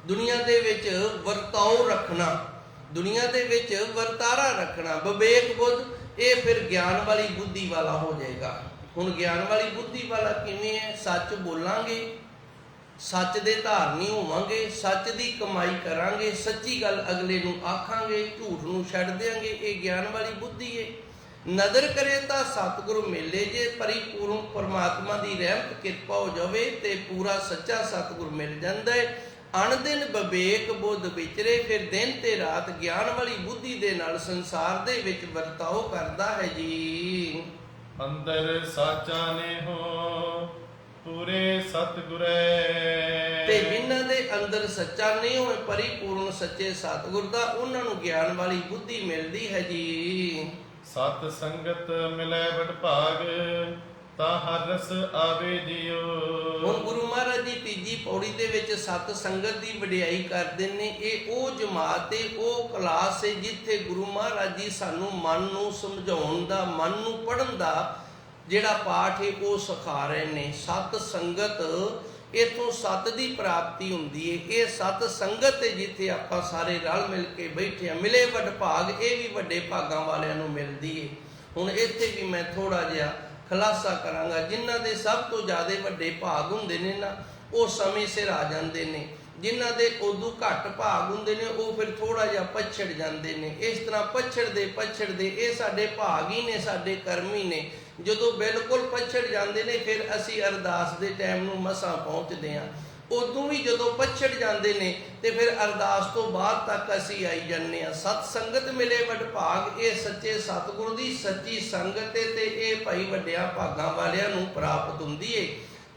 ਦੁਨੀਆ ਦੇ ਵਿੱਚ ਵਰਤਾਓ ਰੱਖਣਾ, ਦੁਨੀਆ ਦੇ ਵਿੱਚ ਵਰਤਾਰਾ ਰੱਖਣਾ। ਵਿਵੇਕ ਬੁੱਧ ਇਹ ਫਿਰ ਗਿਆਨ ਵਾਲੀ ਬੁੱਧੀ ਵਾਲਾ ਹੋ ਜਾਏਗਾ। ਹੁਣ ਗਿਆਨ ਵਾਲੀ ਬੁੱਧੀ ਵਾਲਾ ਕਿਵੇਂ ਹੈ? ਸੱਚ ਬੋਲਾਂਗੇ, ਸੱਚ ਦੇ ਧਾਰਨੀ ਹੋਵਾਂਗੇ, ਸੱਚ ਦੀ ਕਮਾਈ ਕਰਾਂਗੇ, ਸੱਚੀ ਗੱਲ ਅਗਲੇ ਨੂੰ ਆਖਾਂਗੇ, ਝੂਠ ਨੂੰ ਛੱਡ ਦਿਆਂਗੇ। ਇਹ ਗਿਆਨ ਵਾਲੀ ਬੁੱਧੀ ਹੈ। ਨਦਰ ਕਰੇ ਤਾਂ ਸਤਿਗੁਰੂ ਮਿਲੇ। ਜੇ ਪਰਿਪੂਰਨ ਪਰਮਾਤਮਾ ਦੀ ਰਹਿਮਤ ਕਿਰਪਾ ਹੋ ਜਾਵੇ ਤੇ ਪੂਰਾ ਸੱਚਾ ਸਤਿਗੁਰ ਮਿਲ ਜਾਂਦਾ ਹੈ। ਅਣਦਿਨ ਵਿਵੇਕ ਬੁੱਧ ਵਿਚਰੇ, ਫਿਰ ਦਿਨ ਤੇ ਰਾਤ ਗਿਆਨ ਵਾਲੀ ਬੁੱਧੀ ਦੇ ਨਾਲ ਸੰਸਾਰ ਦੇ ਵਿੱਚ ਵਰਤਾਓ ਕਰਦਾ ਹੈ ਜੀ। ਅੰਦਰ ਸਾਚਾ ਨੇ ਹੋ ਪੂਰੇ ਸਤਿਗੁਰੈ। ਤੇ ਜਿਨ੍ਹਾਂ ਦੇ ਅੰਦਰ ਸੱਚਾ ਨਹੀਂ ਹੋਏ, ਪਰਿਪੂਰਨ ਸੱਚੇ ਸਤਿਗੁਰ ਦਾ, ਉਹਨਾਂ ਨੂੰ ਗਿਆਨ ਵਾਲੀ ਬੁੱਧੀ ਮਿਲਦੀ ਹੈ ਜੀ। ਸਤ ਸੰਗਤ ਮਿਲੈ ਵਡ ਭਾਗ, ਤਾਂ ਹਰ ਰਸ ਆਵੇ ਜਿਉ। ਹੁਣ ਗੁਰੂ ਮਹਾਰਾਜ ਦੀ ਤੀਜੀ ਪੌੜੀ ਦੇ ਵਿੱਚ ਸਤ ਸੰਗਤ ਦੀ ਵਡਿਆਈ ਕਰਦੇ ਨੇ। ਇਹ ਉਹ ਜਮਾਤ ਹੈ, ਉਹ ਕਲਾਸ ਹੈ ਜਿੱਥੇ ਗੁਰੂ ਮਹਾਰਾਜ ਜੀ ਸਾਨੂੰ ਮਨ ਨੂੰ ਸਮਝਾਉਣ ਦਾ, ਮਨ ਨੂੰ ਪੜ੍ਹਨ ਦਾ ਜਿਹੜਾ ਪਾਠ ਹੈ ਉਹ ਸਿਖਾ ਰਹੇ ਨੇ। ਸਤ ਸੰਗਤ, ਇੱਥੋਂ ਸਤ ਦੀ ਪ੍ਰਾਪਤੀ ਹੁੰਦੀ ਹੈ। ਇਹ ਸਤ ਸੰਗਤ ਹੈ ਜਿੱਥੇ ਆਪਾਂ ਸਾਰੇ ਰਲ ਮਿਲ ਕੇ ਬੈਠੇ ਹਾਂ। ਮਿਲੇ ਵਡ ਭਾਗ, ਇਹ ਵੀ ਵੱਡੇ ਭਾਗਾਂ ਵਾਲਿਆਂ ਨੂੰ ਮਿਲਦੀ ਹੈ। ਹੁਣ ਇੱਥੇ ਵੀ ਮੈਂ ਥੋੜਾ ਜਿਹਾ ਖੁਲਾਸਾ ਕਰਾਂਗਾ। ਜਿਨ੍ਹਾਂ ਦੇ ਸਭ ਤੋਂ ਜ਼ਿਆਦਾ ਵੱਡੇ ਭਾਗ ਹੁੰਦੇ ਨੇ ਨਾ, ਉਹ ਸਮੇਂ ਸਿਰ ਆ ਜਾਂਦੇ ਨੇ। ਜਿਨ੍ਹਾਂ ਦੇ ਉਦੋਂ ਘੱਟ ਭਾਗ ਹੁੰਦੇ ਨੇ, ਉਹ ਫਿਰ ਥੋੜਾ ਜਿਹਾ ਪਛੜ ਜਾਂਦੇ ਨੇ। ਇਸ ਤਰ੍ਹਾਂ ਪਛੜਦੇ ਇਹ ਸਾਡੇ ਭਾਗ ਹੀ ਨੇ, ਸਾਡੇ ਕਰਮ ਹੀ ਨੇ। ਜਦੋਂ ਬਿਲਕੁਲ ਪਛੜ ਜਾਂਦੇ ਨੇ, ਫਿਰ ਅਸੀਂ ਅਰਦਾਸ ਦੇ ਟਾਈਮ ਨੂੰ ਮਸਾਂ ਪਹੁੰਚਦੇ ਹਾਂ। ਉਦੋਂ ਵੀ ਜਦੋਂ ਪਛੜ ਜਾਂਦੇ ਨੇ ਤੇ ਫਿਰ ਅਰਦਾਸ ਤੋਂ ਬਾਅਦ ਤੱਕ ਅਸੀਂ ਆਈ ਜਾਂਦੇ ਹਾਂ। ਸਤ ਸੰਗਤ ਮਿਲੇ ਵਡ ਭਾਗ, ਇਹ ਸੱਚੇ ਸਤਿਗੁਰੂ ਦੀ ਸੱਚੀ ਸੰਗਤ ਹੈ ਤੇ ਇਹ ਭਾਈ ਵੱਡਿਆਂ ਭਾਗਾਂ ਵਾਲਿਆਂ ਨੂੰ ਪ੍ਰਾਪਤ ਹੁੰਦੀ ਹੈ।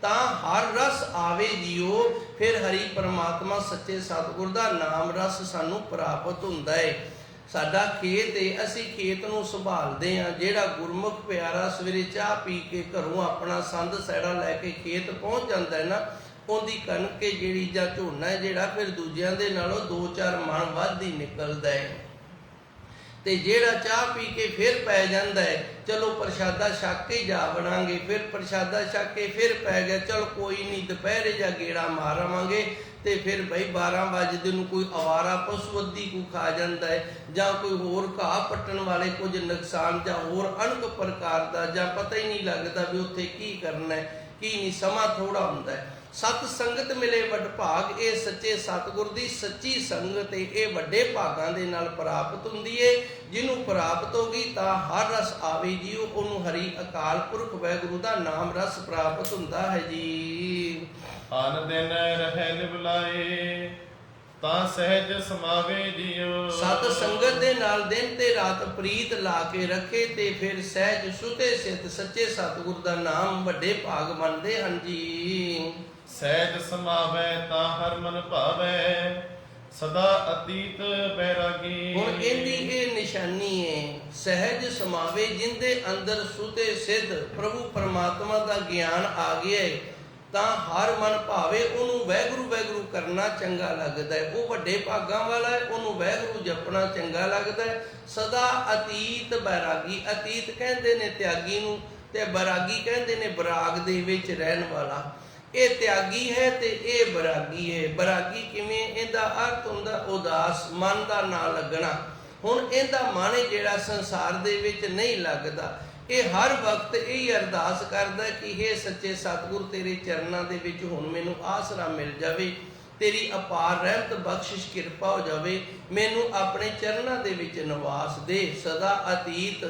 ਤਾਂ ਹਰ ਰਸ ਆਵੇ ਜੀਓ, ਫਿਰ ਹਰੀ ਪਰਮਾਤਮਾ ਸੱਚੇ ਸਤਿਗੁਰ ਦਾ ਨਾਮ ਰਸ ਸਾਨੂੰ ਪ੍ਰਾਪਤ ਹੁੰਦਾ ਹੈ। ਸਾਡਾ ਖੇਤ ਹੈ, ਅਸੀਂ ਖੇਤ ਨੂੰ ਸੰਭਾਲਦੇ ਹਾਂ। ਜਿਹੜਾ ਗੁਰਮੁਖ ਪਿਆਰਾ ਸਵੇਰੇ ਚਾਹ ਪੀ ਕੇ ਘਰੋਂ ਆਪਣਾ ਸੰਦ ਸੈੜਾ ਲੈ ਕੇ ਖੇਤ ਪਹੁੰਚ ਜਾਂਦਾ ਹੈ ਨਾ, ਉਹਦੀ ਕਣਕ ਜਿਹੜੀ ਜਾਂ ਝੋਨਾ ਹੈ ਜਿਹੜਾ, ਫਿਰ ਦੂਜਿਆਂ ਦੇ ਨਾਲੋਂ 2-4 ਮਣ ਵੱਧ ਹੀ ਨਿਕਲਦਾ ਹੈ। ਤੇ ਜਿਹੜਾ ਚਾਹ ਪੀ ਕੇ ਫਿਰ ਪੈ ਜਾਂਦਾ ਹੈ, ਚਲੋ ਪ੍ਰਸ਼ਾਦਾ ਛਕ ਕੇ ਜਾ ਬਣਾਂਗੇ, ਫਿਰ ਪ੍ਰਸ਼ਾਦਾ ਛਕ ਕੇ ਫਿਰ ਪੈ ਗਿਆ, ਚਲ ਕੋਈ ਨਹੀਂ ਦੁਪਹਿਰੇ ਜਾਂ ਗੇੜਾ ਮਾਰਾਂਗੇ। ਤੇ ਫਿਰ ਬਈ 12 ਵਜੇ ਨੂੰ ਕੋਈ ਅਵਾਰਾ ਪਸ਼ੂ ਅੱਧੀ ਕੋ ਖਾ ਜਾਂਦਾ ਹੈ, ਜਾਂ ਕੋਈ ਹੋਰ ਘਾਹ ਪੱਟਣ ਵਾਲੇ ਕੁਝ ਨੁਕਸਾਨ, ਜਾਂ ਹੋਰ ਅਣਕ ਪ੍ਰਕਾਰ ਦਾ, ਜਾਂ ਪਤਾ ਹੀ ਨਹੀਂ ਲੱਗਦਾ ਵੀ ਉੱਥੇ ਕੀ ਕਰਨਾ ਹੈ ਕੀ ਨਹੀਂ, ਸਮਾਂ ਥੋੜਾ ਹੁੰਦਾ ਹੈ। ਸਤ ਸੰਗਤ ਮਿਲੇ ਵਡ ਭਾਗ, ਇਹ ਸੱਚੇ ਸਤਿਗੁਰ ਦੀ ਸੱਚੀ ਸੰਗਤ ਹੈ। ਇਹ ਵੱਡੇ ਭਾਗਾਂ ਦੇ ਨਾਲ ਪ੍ਰਾਪਤ ਹੁੰਦੀ ਹੈ। ਜਿਹਨੂੰ ਪ੍ਰਾਪਤ ਹੋ ਗਈ ਤਾਂ ਹਰ ਰਸ ਆਵੇ ਜੀਓ, ਉਹਨੂੰ ਹਰੀ ਅਕਾਲ ਪੁਰਖ ਵਾਹਿਗੁਰੂ ਦਾ ਨਾਮ ਰਸ ਪ੍ਰਾਪਤ ਹੁੰਦਾ ਹੈ ਜੀ। ਅਨ ਦਿਨ ਰਹਿ ਨਿਵਲਾਏ, ਤਾਂ ਸਹਿਜ ਸਮਾਵੇ ਜੀਓ। ਸਤ ਸੰਗਤ ਦੇ ਨਾਲ ਦਿਨ ਤੇ ਰਾਤ ਪ੍ਰੀਤ ਲਾ ਕੇ ਰੱਖੇ ਤੇ ਫਿਰ ਸਹਿਜ ਸੁਤੇ ਸਿੱਧ ਸੱਚੇ ਸਤਿਗੁਰ ਦਾ ਨਾਮ ਵੱਡੇ ਭਾਗ ਮੰਨਦੇ ਹਨ ਜੀ। ਸਹਿਜ ਸਮਾਵੈ ਤਾਂ ਹਰ ਮਨ ਭਾਵੈ, ਸਦਾ ਅਤੀਤ ਬੈਰਾਗੀ। ਹੁਣ ਇਹਦੀ ਇਹ ਨਿਸ਼ਾਨੀ ਹੈ, ਸਹਿਜ ਸਮਾਵੇ ਜਿੰਦੇ ਅੰਦਰ ਸੁਤੇ ਸਿੱਧ ਪ੍ਰਭੂ ਪਰਮਾਤਮਾ ਦਾ ਗਿਆਨ ਆ ਗਿਆ ਹੈ, ਤਾਂ ਹਰ ਮਨ ਭਾਵੇ ਉਹਨੂੰ ਵਾਹਿਗੁਰੂ ਵਾਹਿਗੁਰੂ ਕਰਨਾ ਚੰਗਾ ਲੱਗਦਾ ਹੈ। ਉਹ ਵੱਡੇ ਭਾਗਾਂ ਵਾਲਾ ਹੈ, ਉਹਨੂੰ ਵਾਹਿਗੁਰੂ ਜਪਣਾ ਚੰਗਾ ਲੱਗਦਾ ਹੈ। ਸਦਾ ਅਤੀਤ ਬੈਰਾਗੀ, ਅਤੀਤ ਕਹਿੰਦੇ ਨੇ ਤਿਆਗੀ ਨੂੰ, ਤੇ ਬੈਰਾਗੀ ਕਹਿੰਦੇ ਨੇ ਬਰਾਗ ਦੇ ਵਿੱਚ ਰਹਿਣ ਵਾਲਾ। ਇਹ ਤਿਆਗੀ ਹੈ ਤੇ ਇਹ ਬੈਰਾਗੀ ਹੈ। ਬੈਰਾਗੀ ਕਿਵੇਂ? ਇਹਦਾ ਅਰਥ ਹੁੰਦਾ ਉਦਾਸ, ਮਨ ਦਾ ਨਾ ਲੱਗਣਾ। ਹੁਣ ਇਹਦਾ ਮਨ ਜਿਹੜਾ ਸੰਸਾਰ ਦੇ ਵਿੱਚ ਨਹੀਂ ਲੱਗਦਾ, ਇਹ ਹਰ ਵਕਤ ਇਹੀ ਅਰਦਾਸ ਕਰਦਾ ਕਿ ਹੇ ਸੱਚੇ ਸਤਿਗੁਰ, ਤੇਰੇ ਚਰਨਾਂ ਦੇ ਵਿੱਚ ਹੁਣ ਮੈਨੂੰ ਆਸਰਾ ਮਿਲ ਜਾਵੇ, ਤੇਰੀ ਅਪਾਰ ਰਹਿਮਤ ਬਖਸ਼ਿਸ਼ ਕਿਰਪਾ ਹੋ ਜਾਵੇ, ਮੈਨੂੰ ਆਪਣੇ ਚਰਨਾਂ ਦੇ ਵਿੱਚ ਨਿਵਾਸ ਦੇ। ਸਦਾ ਅਤੀਤ,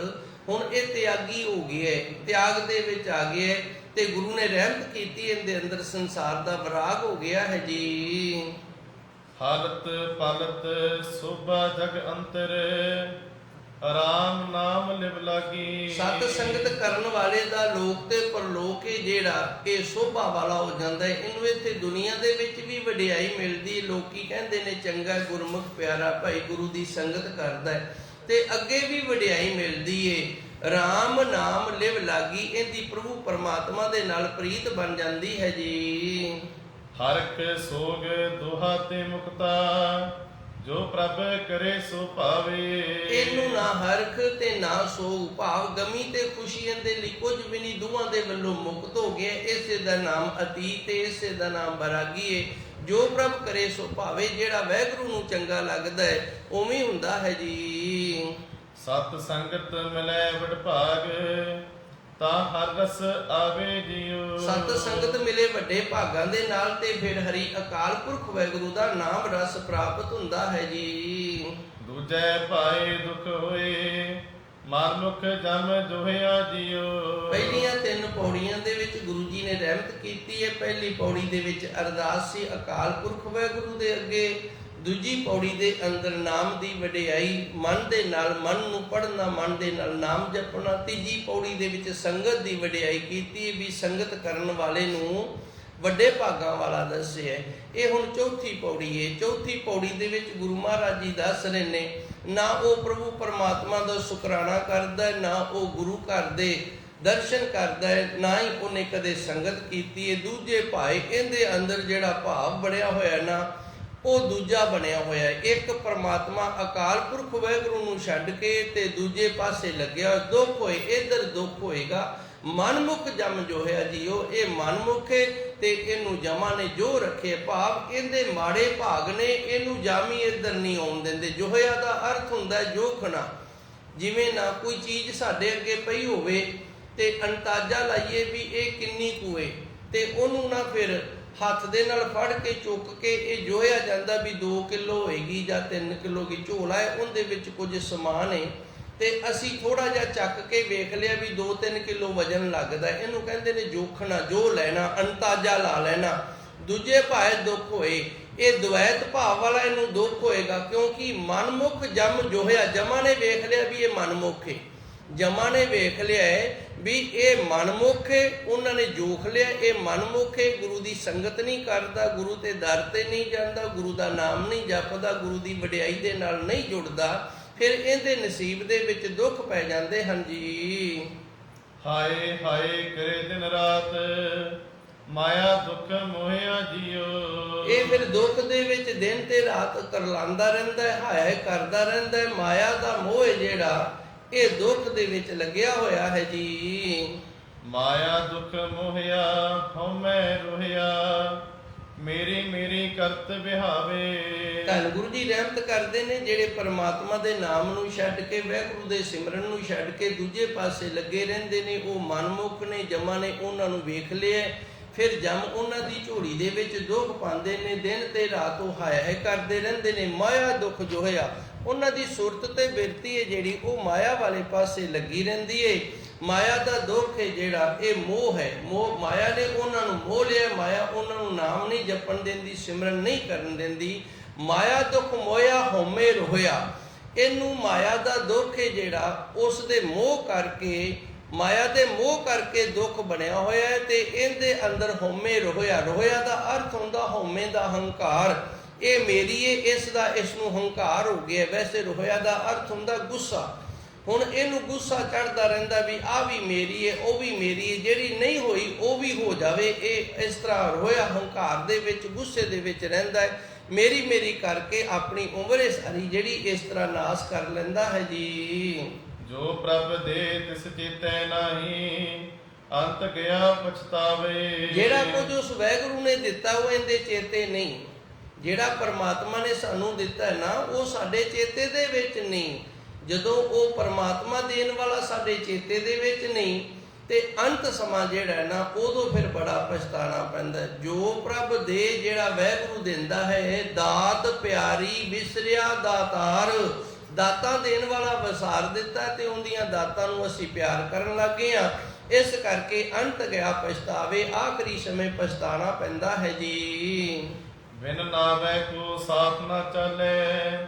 ਹੁਣ ਇਹ ਤਿਆਗੀ ਹੋ ਗਿਆ ਹੈ, ਤਿਆਗ ਦੇ ਵਿੱਚ ਆ ਗਿਆ ਹੈ, ਤੇ ਗੁਰੂ ਨੇ ਰਹਿਮਤ ਕੀਤੀ, ਇਹਦੇ ਅੰਦਰ ਸੰਸਾਰ ਦਾ ਵਿਰਾਗ ਹੋ ਗਿਆ ਹੈ ਜੀ। ਹਾਲਤ ਪਾਲਤ ਸੋਭਾ ਜਗ ਅੰਤਰ, ਆਰਾਮ ਨਾਮ ਲਿਵ ਲਾਗੀ। ਸਤ ਸੰਗਤ ਕਰਨ ਵਾਲੇ ਦਾ ਲੋਕ ਤੇ ਪਰਲੋਕ ਹੈ ਜਿਹੜਾ, ਇਹ ਸੋਭਾ ਵਾਲਾ ਹੋ ਜਾਂਦਾ ਹੈ। ਇਹਨੂੰ ਇੱਥੇ ਦੁਨੀਆ ਦੇ ਵਿੱਚ ਵੀ ਵਡਿਆਈ ਮਿਲਦੀ ਹੈ। ਲੋਕੀ ਕਹਿੰਦੇ ਨੇ ਚੰਗਾ ਗੁਰਮੁਖ ਪਿਆਰਾ ਭਾਈ ਗੁਰੂ ਦੀ ਸੰਗਤ ਕਰਦਾ ਹੈ, ਤੇ ਅੱਗੇ ਵੀ ਵਡਿਆਈ ਮਿਲਦੀ ਏ। ਰਾਮ ਨਾਮ ਲਿਵ ਲਾਗੀ, ਇਹਦੀ ਪ੍ਰਭੂ ਪਰਮਾਤਮਾ ਦੇ ਨਾਲ ਪ੍ਰੀਤ ਬਣ ਜਾਂਦੀ ਹੈ ਜੀ। ਹਰਕ ਸੋਗ ਦੋਹਾ ਤੇ ਮੁਕਤਾ, ਜੋ ਪ੍ਰਭ ਕਰੇ ਸੋ ਭਾਵੇ। ਇਹਨੂੰ ਨਾ ਹਰਖ ਤੇ ਨਾ ਸੋਗ, ਭਾਵ ਗਮੀ ਤੇ ਖੁਸ਼ੀ ਇਹਦੇ ਲਈ ਕੁਝ ਵੀ ਨਹੀਂ, ਦੋਹਾਂ ਦੇ ਵੱਲੋਂ ਮੁਕਤ ਹੋ ਗਿਆ। ਇਸੇ ਦਾ ਨਾਮ ਅਤੀਤ ਹੈ, ਇਸੇ ਦਾ ਨਾਮ ਬੈਰਾਗੀ ਹੈ। ਜੋ ਪ੍ਰਭ ਕਰੇ ਸੋ ਭਾਵੇ, ਜਿਹੜਾ ਵਾਹਿਗੁਰੂ ਨੂੰ ਚੰਗਾ ਲੱਗਦਾ ਹੈ ਉਵੇਂ ਹੁੰਦਾ ਹੈ ਜੀ। ਸਤ ਸੰਗਤ ਮਿਲੈ ਵਡ ਭਾਗ, ਤਾਂ ਹਰ ਰਸ ਆਵੇ ਜੀਉ। ਸਤ ਸੰਗਤ ਮਿਲੇ ਵੱਡੇ ਭਾਗਾਂ ਦੇ ਨਾਲ, ਤੇ ਫਿਰ ਹਰੀ ਅਕਾਲ ਪੁਰਖ ਵਾਹਿਗੁਰੂ ਦਾ ਨਾਮ ਰਸ ਪ੍ਰਾਪਤ ਹੁੰਦਾ ਹੈ ਜੀ। ਦੂਜੈ ਭਾਏ ਦੁਖ ਹੋਏ, ਮਨਮੁਖ ਜਮ ਜੋਹਿਆ ਜੀਉ। ਪਹਿਲੀਆਂ 3 ਪੌੜੀਆਂ ਦੇ ਵਿੱਚ ਗੁਰੂ ਜੀ ਨੇ ਰਹਿਮਤ ਕੀਤੀ ਹੈ। ਪਹਿਲੀ ਪੌੜੀ ਦੇ ਵਿੱਚ ਅਰਦਾਸ ਸੀ ਅਕਾਲ ਪੁਰਖ ਵਾਹਿਗੁਰੂ ਦੇ ਅੱਗੇ। ਦੂਜੀ ਪੌੜੀ ਦੇ ਅੰਦਰ ਨਾਮ ਦੀ ਵਡਿਆਈ, ਮਨ ਦੇ ਨਾਲ ਮਨ ਨੂੰ ਪੜ੍ਹਨਾ, ਮਨ ਦੇ ਨਾਲ ਨਾਮ ਜਪਣਾ। ਤੀਜੀ ਪੌੜੀ ਦੇ ਵਿੱਚ ਸੰਗਤ ਦੀ ਵਡਿਆਈ ਕੀਤੀ, ਵੀ ਸੰਗਤ ਕਰਨ ਵਾਲੇ ਨੂੰ ਵੱਡੇ ਭਾਗਾਂ ਵਾਲਾ ਦੱਸਿਆ। ਇਹ ਹੁਣ ਚੌਥੀ ਪੌੜੀ ਹੈ। ਚੌਥੀ ਪੌੜੀ ਦੇ ਵਿੱਚ ਗੁਰੂ ਮਹਾਰਾਜ ਜੀ ਦੱਸ ਰਹੇ ਨੇ, ਨਾ ਉਹ ਪ੍ਰਭੂ ਪਰਮਾਤਮਾ ਦਾ ਸ਼ੁਕਰਾਨਾ ਕਰਦਾ, ਨਾ ਉਹ ਗੁਰੂ ਘਰ ਦੇ ਦਰਸ਼ਨ ਕਰਦਾ ਹੈ, ਨਾ ਹੀ ਉਹਨੇ ਕਦੇ ਸੰਗਤ ਕੀਤੀ ਹੈ। ਦੂਜੇ ਭਾਏ, ਇਹਦੇ ਅੰਦਰ ਜਿਹੜਾ ਭਾਵ ਬਣਿਆ ਹੋਇਆ ਨਾ, ਉਹ ਦੂਜਾ ਬਣਿਆ ਹੋਇਆ ਹੈ। ਇੱਕ ਪਰਮਾਤਮਾ ਅਕਾਲ ਪੁਰਖ ਵਾਹਿਗੁਰੂ ਨੂੰ ਛੱਡ ਕੇ ਤੇ ਦੂਜੇ ਪਾਸੇ ਲੱਗਿਆ ਦੁੱਖ ਹੋਏ, ਇੱਧਰ ਦੁੱਖ ਹੋਏਗਾ। ਮਨਮੁਖ ਜਮ ਜੋ ਹੈ ਜੀਓ, ਇਹ ਮਨਮੁਖ ਹੈ ਤੇ ਇਹਨੂੰ ਜਮਾਂ ਨੇ ਜੋ ਰੱਖੇ, ਭਾਵ ਇਹਦੇ ਮਾੜੇ ਭਾਗ ਨੇ, ਇਹਨੂੰ ਜਾਮੀ ਇੱਧਰ ਨਹੀਂ ਆਉਣ ਦਿੰਦੇ। ਜੋਹਿਆ ਦਾ ਅਰਥ ਹੁੰਦਾ ਜੋਖਣਾ। ਜਿਵੇਂ ਨਾ ਕੋਈ ਚੀਜ਼ ਸਾਡੇ ਅੱਗੇ ਪਈ ਹੋਵੇ ਤੇ ਅੰਦਾਜ਼ਾ ਲਾਈਏ ਵੀ ਇਹ ਕਿੰਨੀ ਕੁ ਹੈ, ਤੇ ਉਹਨੂੰ ਨਾ ਫਿਰ ਹੱਥ ਦੇ ਨਾਲ ਫੜ ਕੇ ਚੁੱਕ ਕੇ ਇਹ ਜੋਹਿਆ ਜਾਂਦਾ ਵੀ 2 ਕਿਲੋ ਹੋਏਗੀ ਜਾਂ 3 ਕਿਲੋ ਦੀ ਝੋਲਾ ਹੈ, ਉਹਦੇ ਵਿੱਚ ਕੁਝ ਸਮਾਨ ਹੈ, ਤੇ ਅਸੀਂ ਥੋੜਾ ਜਿਹਾ ਚੱਕ ਕੇ ਵੇਖ ਲਿਆ ਵੀ 2-3 ਕਿਲੋ ਵਜਨ ਲੱਗਦਾ। ਇਹਨੂੰ ਕਹਿੰਦੇ ਨੇ ਜੋਖਣਾ, ਜੋ ਲੈਣਾ, ਅੰਦਾਜ਼ਾ ਲਾ ਲੈਣਾ। ਦੂਜੇ ਭਾਏ ਦੁੱਖ ਹੋਏ, ਇਹ ਦੁਐਤ ਭਾਵ ਵਾਲਾ ਇਹਨੂੰ ਦੁੱਖ ਹੋਏਗਾ, ਕਿਉਂਕਿ ਮਨਮੁਖ ਜਮ ਜੋਹਿਆ। ਜਮਾਂ ਨੇ ਵੇਖ ਲਿਆ ਵੀ ਇਹ ਮਨਮੁਖ ਹੈ, ਜਮਾਂ ਨੇ ਵੇਖ ਲਿਆ ਹੈ ਵੀ ਇਹ ਮਨਮੁਖ ਹੈ, ਉਹਨਾਂ ਨੇ ਜੋਖ ਲਿਆ ਇਹ ਮਨਮੁਖ ਹੈ, ਗੁਰੂ ਦੀ ਸੰਗਤ ਨਹੀਂ ਕਰਦਾ, ਗੁਰੂ ਤੇ ਦਰ ਤੇ ਨਹੀਂ ਜਾਂਦਾ, ਗੁਰੂ ਦਾ ਨਾਮ ਨਹੀਂ ਜਪਦਾ, ਗੁਰੂ ਦੀ ਵਡਿਆਈ ਦੇ ਨਾਲ ਨਹੀਂ ਜੁੜਦਾ, ਫਿਰ ਇਹਦੇ ਨਸੀਬ ਦੇ ਵਿੱਚ ਦੁੱਖ ਪੈ ਜਾਂਦੇ ਹਨ ਜੀ। ਹਾਏ ਹਾਏ ਕਰੇ ਦਿਨ ਰਾਤ, ਮਾਇਆ ਦੁੱਖ ਮੋਹਿਆ ਜੀਓ। ਇਹ ਫਿਰ ਦੁੱਖ ਦੇ ਵਿੱਚ ਦਿਨ ਤੇ ਰਾਤ ਕਰਲਾਂਦਾ ਰਹਿੰਦਾ ਹੈ, ਹਾਏ ਕਰਦਾ ਰਹਿੰਦਾ ਹੈ। ਮਾਇਆ ਦਾ ਮੋਹ ਜਿਹੜਾ ਇਹ ਦੁੱਖ ਦੇ ਵਿੱਚ ਲੱਗਿਆ ਹੋਇਆ ਹੈ ਜੀ। ਮਾਇਆ ਦੁੱਖ ਮੋਹਿਆ, ਹਉਮੈ ਰੋਹਿਆ, ਮੇਰੀ ਮੇਰੀ ਕਰਤ ਵਿਹਾਵੇ। ਧੰਨ ਗੁਰੂ ਜੀ ਰਹਿਮਤ ਕਰਦੇ ਨੇ, ਜਿਹੜੇ ਪਰਮਾਤਮਾ ਦੇ ਨਾਮ ਨੂੰ ਛੱਡ ਕੇ, ਵਾਹਿਗੁਰੂ ਦੇ ਸਿਮਰਨ ਨੂੰ ਛੱਡ ਕੇ ਦੂਜੇ ਪਾਸੇ ਲੱਗੇ ਰਹਿੰਦੇ ਨੇ, ਉਹ ਮਨਮੁਖ ਨੇ, ਜਮਾਂ ਨੇ ਉਹਨਾਂ ਨੂੰ ਵੇਖ ਲਿਆ। ਫਿਰ ਜਮ ਉਹਨਾਂ ਦੀ ਝੋਲੀ ਦੇ ਵਿੱਚ ਦੁੱਖ ਪਾਉਂਦੇ ਨੇ, ਦਿਨ ਤੇ ਰਾਤ ਉਹ ਹਾਏ ਕਰਦੇ ਰਹਿੰਦੇ ਨੇ। ਮਾਇਆ ਦੁੱਖ ਜੋ ਹੋਇਆ, ਉਹਨਾਂ ਦੀ ਸੁਰਤ ਤੇ ਬਿਰਤੀ ਹੈ ਜਿਹੜੀ, ਉਹ ਮਾਇਆ ਵਾਲੇ ਪਾਸੇ ਲੱਗੀ ਰਹਿੰਦੀ ਹੈ। ਮਾਇਆ ਦਾ ਦੁੱਖ ਹੈ ਜਿਹੜਾ, ਇਹ ਮੋਹ ਹੈ। ਮੋਹ, ਮਾਇਆ ਨੇ ਉਹਨਾਂ ਨੂੰ ਮੋਹ ਲਿਆ, ਮਾਇਆ ਉਹਨਾਂ ਨੂੰ ਨਾਮ ਨਹੀਂ ਜਪਣ ਦਿੰਦੀ, ਸਿਮਰਨ ਨਹੀਂ ਕਰਨ ਦਿੰਦੀ। ਮਾਇਆ ਦੁੱਖ ਮੋਇਆ ਹਉਮੈ ਰੋਹਿਆ, ਇਹਨੂੰ ਮਾਇਆ ਦਾ ਦੁੱਖ ਹੈ ਜਿਹੜਾ, ਉਸ ਦੇ ਮੋਹ ਕਰਕੇ, ਮਾਇਆ ਦੇ ਮੋਹ ਕਰਕੇ ਦੁੱਖ ਬਣਿਆ ਹੋਇਆ ਹੈ, ਤੇ ਇਹਦੇ ਅੰਦਰ ਹਉਮੈ ਰੋਹਿਆ। ਰੋਹਿਆ ਦਾ ਅਰਥ ਹੁੰਦਾ ਹਉਮੈ ਦਾ ਹੰਕਾਰ। ਇਹ ਮੇਰੀ ਏ, ਇਸ ਨੂੰ ਹੰਕਾਰ ਹੋ ਗਿਆ। ਵੈਸੇ ਰੋਇਆ ਦਾ ਅਰਥ ਹੁੰਦਾ ਗੁੱਸਾ। ਹੁਣ ਇਹਨੂੰ ਗੁੱਸਾ ਚੜ੍ਹਦਾ ਰਹਿੰਦਾ ਵੀ ਆਹ ਵੀ ਮੇਰੀ ਏ, ਉਹ ਵੀ ਮੇਰੀ ਏ, ਜਿਹੜੀ ਨਹੀਂ ਹੋਈ ਉਹ ਵੀ ਹੋ ਜਾਵੇ। ਇਹ ਇਸ ਤਰ੍ਹਾਂ ਰੋਇਆ ਹੰਕਾਰ ਦੇ ਵਿੱਚ, ਗੁੱਸੇ ਦੇ ਵਿੱਚ ਰਹਿੰਦਾ ਹੈ। ਮੇਰੀ ਮੇਰੀ ਕਰਕੇ ਆਪਣੀ ਉਮਰ ਸਾਰੀ ਜਿਹੜੀ ਇਸ ਤਰ੍ਹਾਂ ਨਾਸ ਕਰ ਲੈਂਦਾ ਹੈ ਜੀ। ਜੋ ਪ੍ਰਭ ਦੇ ਤਿਸ ਚੇਤੈ ਨਾਹੀ, ਅੰਤ ਗਿਆ ਪਛਤਾਵੇ। ਜਿਹੜਾ ਕੁਝ ਉਸ ਵਾਹਿਗੁਰੂ ਨੇ ਦਿੱਤਾ ਉਹ ਇਹਦੇ ਚੇਤੇ ਨਹੀਂ। ਜਿਹੜਾ ਪਰਮਾਤਮਾ ਨੇ ਸਾਨੂੰ ਦਿੱਤਾ ਹੈ ਨਾ, ਉਹ ਸਾਡੇ ਚੇਤੇ ਦੇ ਵਿੱਚ ਨਹੀਂ। ਜਦੋਂ ਉਹ ਪਰਮਾਤਮਾ ਦੇਣ ਵਾਲਾ ਸਾਡੇ ਚੇਤੇ ਦੇ ਵਿੱਚ ਨਹੀਂ ਤੇ ਅੰਤ ਸਮਾਂ ਜਿਹੜਾ ਹੈ ਨਾ, ਉਦੋਂ ਫਿਰ ਬੜਾ ਪਛਤਾਣਾ ਪੈਂਦਾ। ਜੋ ਪ੍ਰਭ ਦੇ, ਜਿਹੜਾ ਵਾਹਿਗੁਰੂ ਦਿੰਦਾ ਹੈ, ਦਾਤ ਪਿਆਰੀ ਵਿਸਰਿਆ ਦਾਤਾਰ। ਦਾਤਾਂ ਦੇਣ ਵਾਲਾ ਵਸਾਰ ਦਿੱਤਾ ਤੇ ਉਹਦੀਆਂ ਦਾਤਾਂ ਨੂੰ ਅਸੀਂ ਪਿਆਰ ਕਰਨ ਲੱਗੇ ਹਾਂ। ਇਸ ਕਰਕੇ ਅੰਤ ਗਿਆ ਪਛਤਾਵੇ, ਆਖਰੀ ਸਮੇਂ ਪਛਤਾਣਾ ਪੈਂਦਾ ਹੈ ਜੀ। ਬਿਨ ਨਾਵੈ ਕੋ ਸਾਥ ਨਾ ਚਾਲੇ,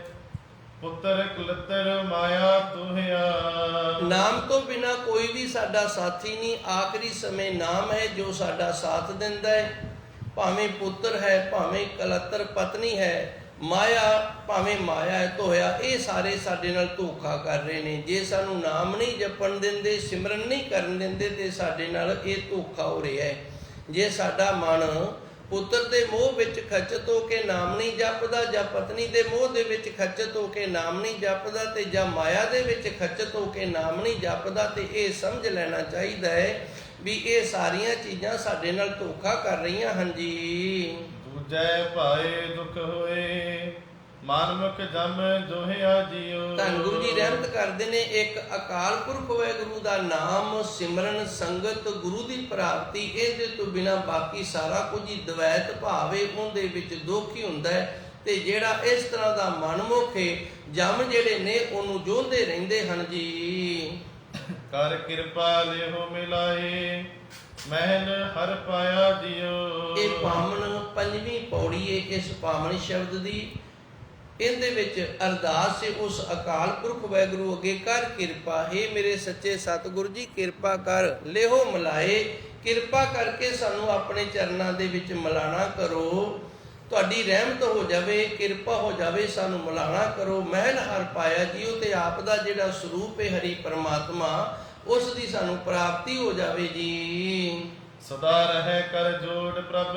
ਪੁੱਤਰ ਕੁਲਤਰ ਮਾਇਆ ਤੁਹਿਆ। ਨਾਮ ਤੋਂ ਬਿਨਾ ਕੋਈ ਵੀ ਸਾਡਾ ਸਾਥੀ ਨਹੀਂ। ਆਖਰੀ ਸਮੇਂ ਨਾਮ ਹੈ ਜੋ ਸਾਡਾ ਸਾਥ ਦਿੰਦਾ ਹੈ। ਭਾਵੇਂ ਪੁੱਤਰ ਹੈ, ਭਾਵੇਂ ਕਲਤਰ ਪਤਨੀ ਹੈ, ਮਾਇਆ ਭਾਵੇਂ ਮਾਇਆ ਹੈ ਧੋਇਆ, ਇਹ ਸਾਰੇ ਸਾਡੇ ਨਾਲ ਧੋਖਾ ਕਰ ਰਹੇ ਨੇ। ਜੇ ਸਾਨੂੰ ਨਾਮ ਨਹੀਂ ਜਪਣ ਦਿੰਦੇ, ਸਿਮਰਨ ਨਹੀਂ ਕਰਨ ਦਿੰਦੇ ਤੇ ਸਾਡੇ ਨਾਲ ਇਹ ਧੋਖਾ ਹੋ ਰਿਹਾ ਹੈ। ਜੇ ਸਾਡਾ ਮਨ ਪੁੱਤਰ ਦੇ ਮੋਹ ਵਿੱਚ ਖਚਤ ਹੋ ਕੇ ਨਾਮ ਨਹੀਂ ਜਪਦਾ, ਜਾਂ ਪਤਨੀ ਦੇ ਮੋਹ ਦੇ ਵਿੱਚ ਖਚਤ ਹੋ ਕੇ ਨਾਮ ਨਹੀਂ ਜਪਦਾ, ਤੇ ਜਾਂ ਮਾਇਆ ਦੇ ਵਿੱਚ ਖਚਤ ਹੋ ਕੇ ਨਾਮ ਨਹੀਂ ਜਪਦਾ, ਤੇ ਇਹ ਸਮਝ ਲੈਣਾ ਚਾਹੀਦਾ ਹੈ ਵੀ ਇਹ ਸਾਰੀਆਂ ਚੀਜ਼ਾਂ ਸਾਡੇ ਨਾਲ ਧੋਖਾ ਕਰ ਰਹੀਆਂ ਹਨ ਜੀ। ਦੂਜੈ ਭਾਏ ਦੁਖ ਹੋਏ, ਮਾਨਮੁਖ ਜਮ ਜੋਹਿਆ ਜੀਓ। ਧੰਨ ਗੁਰੂ ਜੀ ਰਹਿਮਤ ਕਰਦੇ ਨੇ, ਇੱਕ ਅਕਾਲ ਪੁਰਖ ਵਾਹਿਗੁਰੂ ਦਾ ਨਾਮ, ਸਿਮਰਨ, ਸੰਗਤ, ਗੁਰੂ ਦੀ ਪ੍ਰਾਪਤੀ, ਇਹਦੇ ਤੋਂ ਬਿਨਾਂ ਬਾਕੀ ਸਾਰਾ ਕੁਝ ਹੀ ਦਵੈਤ ਭਾਵੇ, ਉਹਦੇ ਵਿੱਚ ਦੁੱਖ ਹੀ ਹੁੰਦਾ ਹੈ। ਤੇ ਜਿਹੜਾ ਇਸ ਤਰ੍ਹਾਂ ਦਾ ਮਨਮੁਖ ਹੈ, ਜਮ ਜਿਹੜੇ ਨੇ ਉਹਨੂੰ ਜੋਂਦੇ ਰਹਿੰਦੇ ਹਨ ਜੀ। ਕਰ ਕਿਰਪਾ ਲਿਓ ਮਿਲਾਏ, ਮਹਿਲ ਹਰ ਪਾਇਆ ਜੀਓ। ਇਹ ਪਾਵਨ ਪੰਜਵੀਂ ਪੌੜੀ ਹੈ ਇਸ ਪਾਵਨ ਸ਼ਬਦ ਦੀ। ਇਹਦੇ ਵਿੱਚ ਅਰਦਾਸ ਹੈ ਉਸ ਅਕਾਲ ਪੁਰਖ ਵਾਹਿਗੁਰੂ ਅੱਗੇ, ਕਰ ਕਿਰਪਾ, ਹੇ ਮੇਰੇ ਸੱਚੇ ਸਤਿਗੁਰੂ ਜੀ ਕਿਰਪਾ ਕਰ। ਲਿਹੋ ਮਿਲਾਏ, ਕਿਰਪਾ ਕਰਕੇ ਸਾਨੂੰ ਆਪਣੇ ਚਰਨਾਂ ਦੇ ਵਿੱਚ ਮਿਲਾਣਾ ਕਰੋ। ਤੁਹਾਡੀ ਰਹਿਮਤ ਹੋ ਜਾਵੇ, ਕਿਰਪਾ ਹੋ ਜਾਵੇ, ਸਾਨੂੰ ਮਿਲਾਣਾ ਕਰੋ। ਮਹਿਲ ਹਰ ਪਾਇਆ ਜੀਓ, ਤੇ ਆਪ ਦਾ ਜਿਹੜਾ ਸਰੂਪ ਹੈ ਹਰੀ ਪਰਮਾਤਮਾ, ਉਸ ਦੀ ਸਾਨੂੰ ਪ੍ਰਾਪਤੀ ਹੋ ਜਾਵੇ ਜੀ। ਸਦਾ ਰਹਿ ਕਰ ਜੋੜ ਪ੍ਰਭ,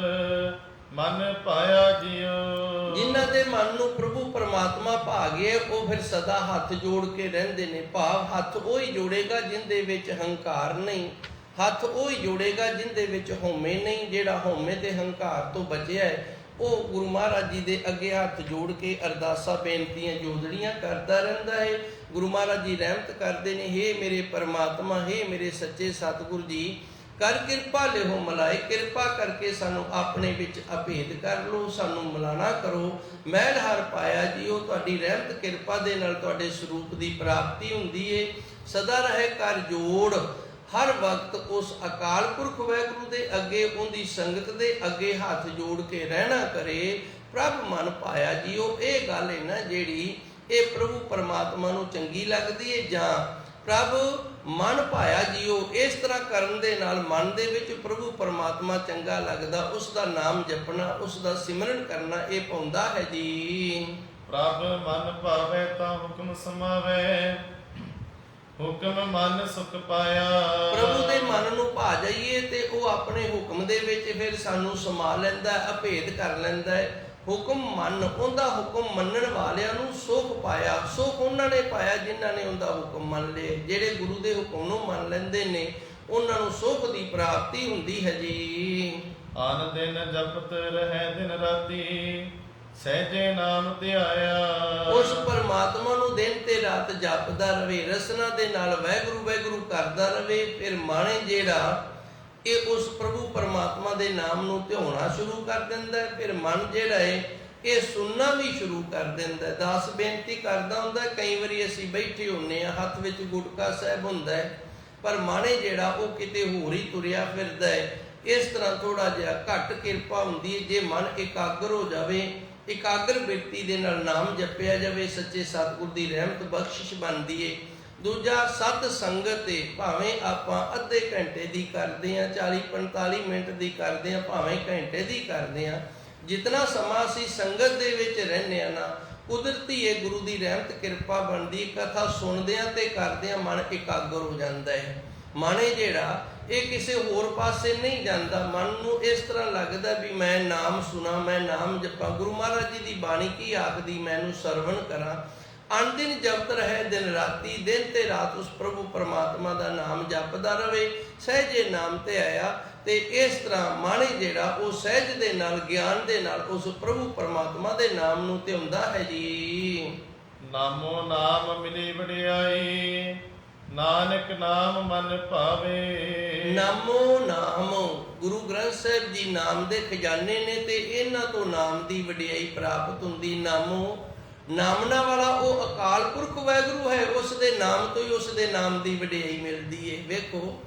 ਮਨ ਪਾਇਆ ਜੀਓ। ਜਿਨ੍ਹਾਂ ਦੇ ਮਨ ਨੂੰ ਪ੍ਰਭੂ ਪਰਮਾਤਮਾ ਭਾ ਗਿਆ, ਉਹ ਫਿਰ ਸਦਾ ਹੱਥ ਜੋੜ ਕੇ ਰਹਿੰਦੇ ਨੇ। ਭਾਵ ਹੱਥ ਉਹ ਹੀ ਜੋੜੇਗਾ ਜਿੰਦੇ ਵਿੱਚ ਹੰਕਾਰ ਨਹੀਂ, ਹੱਥ ਉਹ ਹੀ ਜੋੜੇਗਾ ਜਿੰਦੇ ਵਿੱਚ ਹਉਮੈ ਨਹੀਂ। ਜਿਹੜਾ ਹਉਮੈ ਤੇ ਹੰਕਾਰ ਤੋਂ ਬਚਿਆ ਹੈ, ਉਹ ਗੁਰੂ ਮਹਾਰਾਜ ਜੀ ਦੇ ਅੱਗੇ ਹੱਥ ਜੋੜ ਕੇ ਅਰਦਾਸਾਂ ਬੇਨਤੀਆਂ ਜੋਦੜੀਆਂ ਕਰਦਾ ਰਹਿੰਦਾ ਹੈ। ਗੁਰੂ ਮਹਾਰਾਜ ਜੀ ਰਹਿਮਤ ਕਰਦੇ ਨੇ, ਹੇ ਮੇਰੇ ਪਰਮਾਤਮਾ, ਹੇ ਮੇਰੇ ਸੱਚੇ ਸਤਿਗੁਰੂ ਜੀ, ਕਰ ਕਿਰਪਾ ਲਿਓ ਮਿਲਾਏ। ਕਿਰਪਾ ਕਰਕੇ ਸਾਨੂੰ ਆਪਣੇ ਵਿੱਚ ਅਭੇਦ ਕਰ ਲਓ, ਸਾਨੂੰ ਮਿਲਾਣਾ ਕਰੋ। ਮਹਿਲ ਹਰ ਪਾਇਆ ਜੀਓ, ਤੁਹਾਡੀ ਰਹਿਮਤ ਕਿਰਪਾ ਦੇ ਨਾਲ ਤੁਹਾਡੇ ਸਰੂਪ ਦੀ ਪ੍ਰਾਪਤੀ ਹੁੰਦੀ ਏ। ਸਦਾ ਰਹੇ ਕਰ ਜੋੜ, ਹਰ ਵਕਤ ਉਸ ਅਕਾਲ ਪੁਰਖ ਵਾਹਿਗੁਰੂ ਦੇ ਅੱਗੇ, ਉਹਦੀ ਸੰਗਤ ਦੇ ਅੱਗੇ ਹੱਥ ਜੋੜ ਕੇ ਰਹਿਣਾ ਕਰੇ। ਪ੍ਰਭ ਮਨ ਪਾਇਆ ਜੀਓ, ਇਹ ਗੱਲ ਹੈ ਨਾ ਜਿਹੜੀ ਇਹ ਪ੍ਰਭੂ ਪਰਮਾਤਮਾ ਨੂੰ ਚੰਗੀ ਲੱਗਦੀ ਹੈ। ਜਾਂ ਪ੍ਰਭ ਮਨ ਪਾਇਆ ਜੀਓ, ਇਸ ਤਰ੍ਹਾਂ ਕਰਨ ਦੇ ਨਾਲ ਮਨ ਦੇ ਵਿੱਚ ਪ੍ਰਭੂ ਪਰਮਾਤਮਾ ਚੰਗਾ ਲੱਗਦਾ, ਉਸ ਦਾ ਨਾਮ ਜਪਣਾ, ਉਸ ਦਾ ਸਿਮਰਨ ਕਰਨਾ ਇਹ ਪਾਉਂਦਾ ਹੈ ਜੀ। ਪ੍ਰਭ ਮਨ ਭਾਵੇ ਤਾਂ ਹੁਕਮ ਸਮਾਵੇ, ਹੁਕਮ ਮਨ ਸੁਖ ਪਾਇਆ। ਪ੍ਰਭੂ ਦੇ ਮਨ ਨੂੰ ਭਾ ਜਾਈਏ ਤੇ ਉਹ ਆਪਣੇ ਹੁਕਮ ਦੇ ਵਿੱਚ ਫਿਰ ਸਾਨੂੰ ਸਮਾ ਲੈਂਦਾ, ਅਭੇਦ ਕਰ ਲੈਂਦਾ ਹੈ। ਹੁਕਮ ਮੰਨ, ਉਹਦਾ ਹੁਕਮ ਮੰਨਣ ਵਾਲਿਆਂ ਨੂੰ ਸੁਖ ਪਾਇਆ। ਸੁਖ ਉਹਨਾਂ ਨੇ ਪਾਇਆ ਜਿਨ੍ਹਾਂ ਨੇ ਉਹਦਾ ਹੁਕਮ ਮੰਨ ਲਏ। ਜਿਹੜੇ ਗੁਰੂ ਦੇ ਹੁਕਮ ਨੂੰ ਮੰਨ ਲੈਂਦੇ ਨੇ, ਉਹਨਾਂ ਨੂੰ ਸੁਖ ਦੀ ਪ੍ਰਾਪਤੀ ਹੁੰਦੀ ਹੈ ਜੀ। ਆਨ ਦਿਨ ਜਪਤ ਰਹਿ ਦਿਨ ਰਾਤੀ, ਸਹਿਜੇ ਨਾਮ ਧਿਆਇਆ। ਉਸ ਪਰਮਾਤਮਾ ਨੂੰ ਦਿਨ ਤੇ ਰਾਤ ਜਪਦਾ ਰਵੇ, ਰਸਨਾ ਦੇ ਨਾਲ ਵਾਹਿਗੁਰੂ ਵਾਹਿਗੁਰੂ ਕਰਦਾ ਰਵੇ। ਫਿਰ ਮਨ ਜਿਹੜਾ ਇਹ ਉਸ ਪ੍ਰਭੂ ਪਰਮਾਤਮਾ ਦੇ ਨਾਮ ਨੂੰ ਧਿਆਉਣਾ ਸ਼ੁਰੂ ਕਰ ਦਿੰਦਾ ਹੈ। ਫਿਰ ਮਨ ਜਿਹੜਾ ਹੈ ਇਹ ਸੁਣਨਾ ਵੀ ਸ਼ੁਰੂ ਕਰ ਦਿੰਦਾ ਹੈ। ਦਾਸ ਬੇਨਤੀ ਕਰਦਾ ਹੁੰਦਾ, ਕਈ ਵਾਰੀ ਅਸੀਂ ਬੈਠੇ ਹੁੰਨੇ ਆ, ਹੱਥ ਵਿੱਚ ਗੁਟਕਾ ਸਾਹਿਬ ਹੁੰਦਾ ਹੈ, ਪਰ ਮਨ ਜਿਹੜਾ ਉਹ ਕਿਤੇ ਹੋਰ ਹੀ ਤੁਰਿਆ ਫਿਰਦਾ ਹੈ। ਇਸ ਤਰ੍ਹਾਂ ਥੋੜਾ ਜਿਹਾ ਘੱਟ ਕਿਰਪਾ ਹੁੰਦੀ ਹੈ। ਜੇ ਮਨ ਇਕਾਗਰ ਹੋ ਜਾਵੇ, ਇਕਾਗਰ ਬਿਰਤੀ ਦੇ ਨਾਲ ਨਾਮ ਜਪਿਆ ਜਾਵੇ, ਸੱਚੇ ਸਤਿਗੁਰ ਦੀ ਰਹਿਮਤ ਬਖਸ਼ਿਸ਼ ਬਣਦੀ ਏ। ਦੂਜਾ ਸਤ ਸੰਗਤ ਏ, ਭਾਵੇਂ ਆਪਾਂ ਅੱਧੇ ਘੰਟੇ ਦੀ ਕਰਦੇ ਆ, 40-45 ਮਿੰਟ ਦੀ ਕਰਦੇ ਆ, ਭਾਵੇਂ ਘੰਟੇ ਦੀ ਕਰਦੇ ਆ, ਜਿਤਨਾ ਸਮਾਂ ਅਸੀਂ ਸੰਗਤ ਦੇ ਵਿੱਚ ਰਹਿੰਦੇ ਆ ਨਾ, ਕੁਦਰਤੀ ਇਹ ਗੁਰੂ ਦੀ ਰਹਿਮਤ ਕਿਰਪਾ ਬਣਦੀ। ਕਥਾ ਸੁਣਦਿਆਂ ਤੇ ਕਰਦਿਆਂ ਮਨ ਇਕਾਗਰ ਹੋ ਜਾਂਦਾ ਹੈ। ਮਨ ਜਿਹੜਾ ਇਹ ਕਿਸੇ ਹੋਰ ਪਾਸੇ ਨਹੀਂ ਜਾਂਦਾ। ਮਨ ਨੂੰ ਇਸ ਤਰ੍ਹਾਂ ਲੱਗਦਾ ਵੀ ਮੈਂ ਨਾਮ ਸੁਣਾ, ਮੈਂ ਨਾਮ ਜਪਾਂ। ਗੁਰੂ ਮਹਾਰਾਜ ਜੀ ਦੀ ਬਾਣੀ ਕੀ ਆਖਦੀ, ਮੈਨੂੰ ਸਰਵਣ ਕਰਾਂ। ਅਣਦਿਨ ਜਪਤ ਰਹੇ ਦਿਨ ਰਾਤੀ, ਦਿਨ ਤੇ ਰਾਤ ਉਸ ਪ੍ਰਭੂ ਪਰਮਾਤਮਾ ਦਾ ਨਾਮ ਜਪਦਾ ਰਵੇ। ਸਹਿਜੇ ਨਾਮ ਤੇ ਆਇਆ। ਤੇ ਇਸ ਤਰ੍ਹਾਂ ਮਨ ਜਿਹੜਾ ਉਹ ਸਹਿਜ ਦੇ ਨਾਲ, ਗਿਆਨ ਦੇ ਨਾਲ ਉਸ ਪ੍ਰਭੂ ਪਰਮਾਤਮਾ ਦੇ ਨਾਮ ਨੂੰ ਧਿਆਉਂਦਾ ਹੈ ਜੀ। ਨਾਮੋ ਨਾਮ ਮਿਲੀ ਵਡਿਆਈ, ਨਾਨਕ ਨਾਮ ਮਨ ਭਾਵੇ। ਨਾਮੋ ਨਾਮ, ਗੁਰੂ ਗ੍ਰੰਥ ਸਾਹਿਬ ਜੀ ਨਾਮ ਦੇ ਖਜ਼ਾਨੇ ਨੇ ਤੇ ਇਹਨਾਂ ਤੋਂ ਨਾਮ ਦੀ ਵਡਿਆਈ ਪ੍ਰਾਪਤ ਹੁੰਦੀ। ਨਾਮੋ, ਨਾਮਨਾ ਵਾਲਾ ਉਹ ਅਕਾਲ ਪੁਰਖ ਵਾਹਿਗੁਰੂ ਹੈ, ਉਸ ਦੇ ਨਾਮ ਤੋਂ ਹੀ ਉਸ ਦੇ ਨਾਮ ਦੀ ਵਡਿਆਈ ਮਿਲਦੀ ਹੈ। ਵੇਖੋ,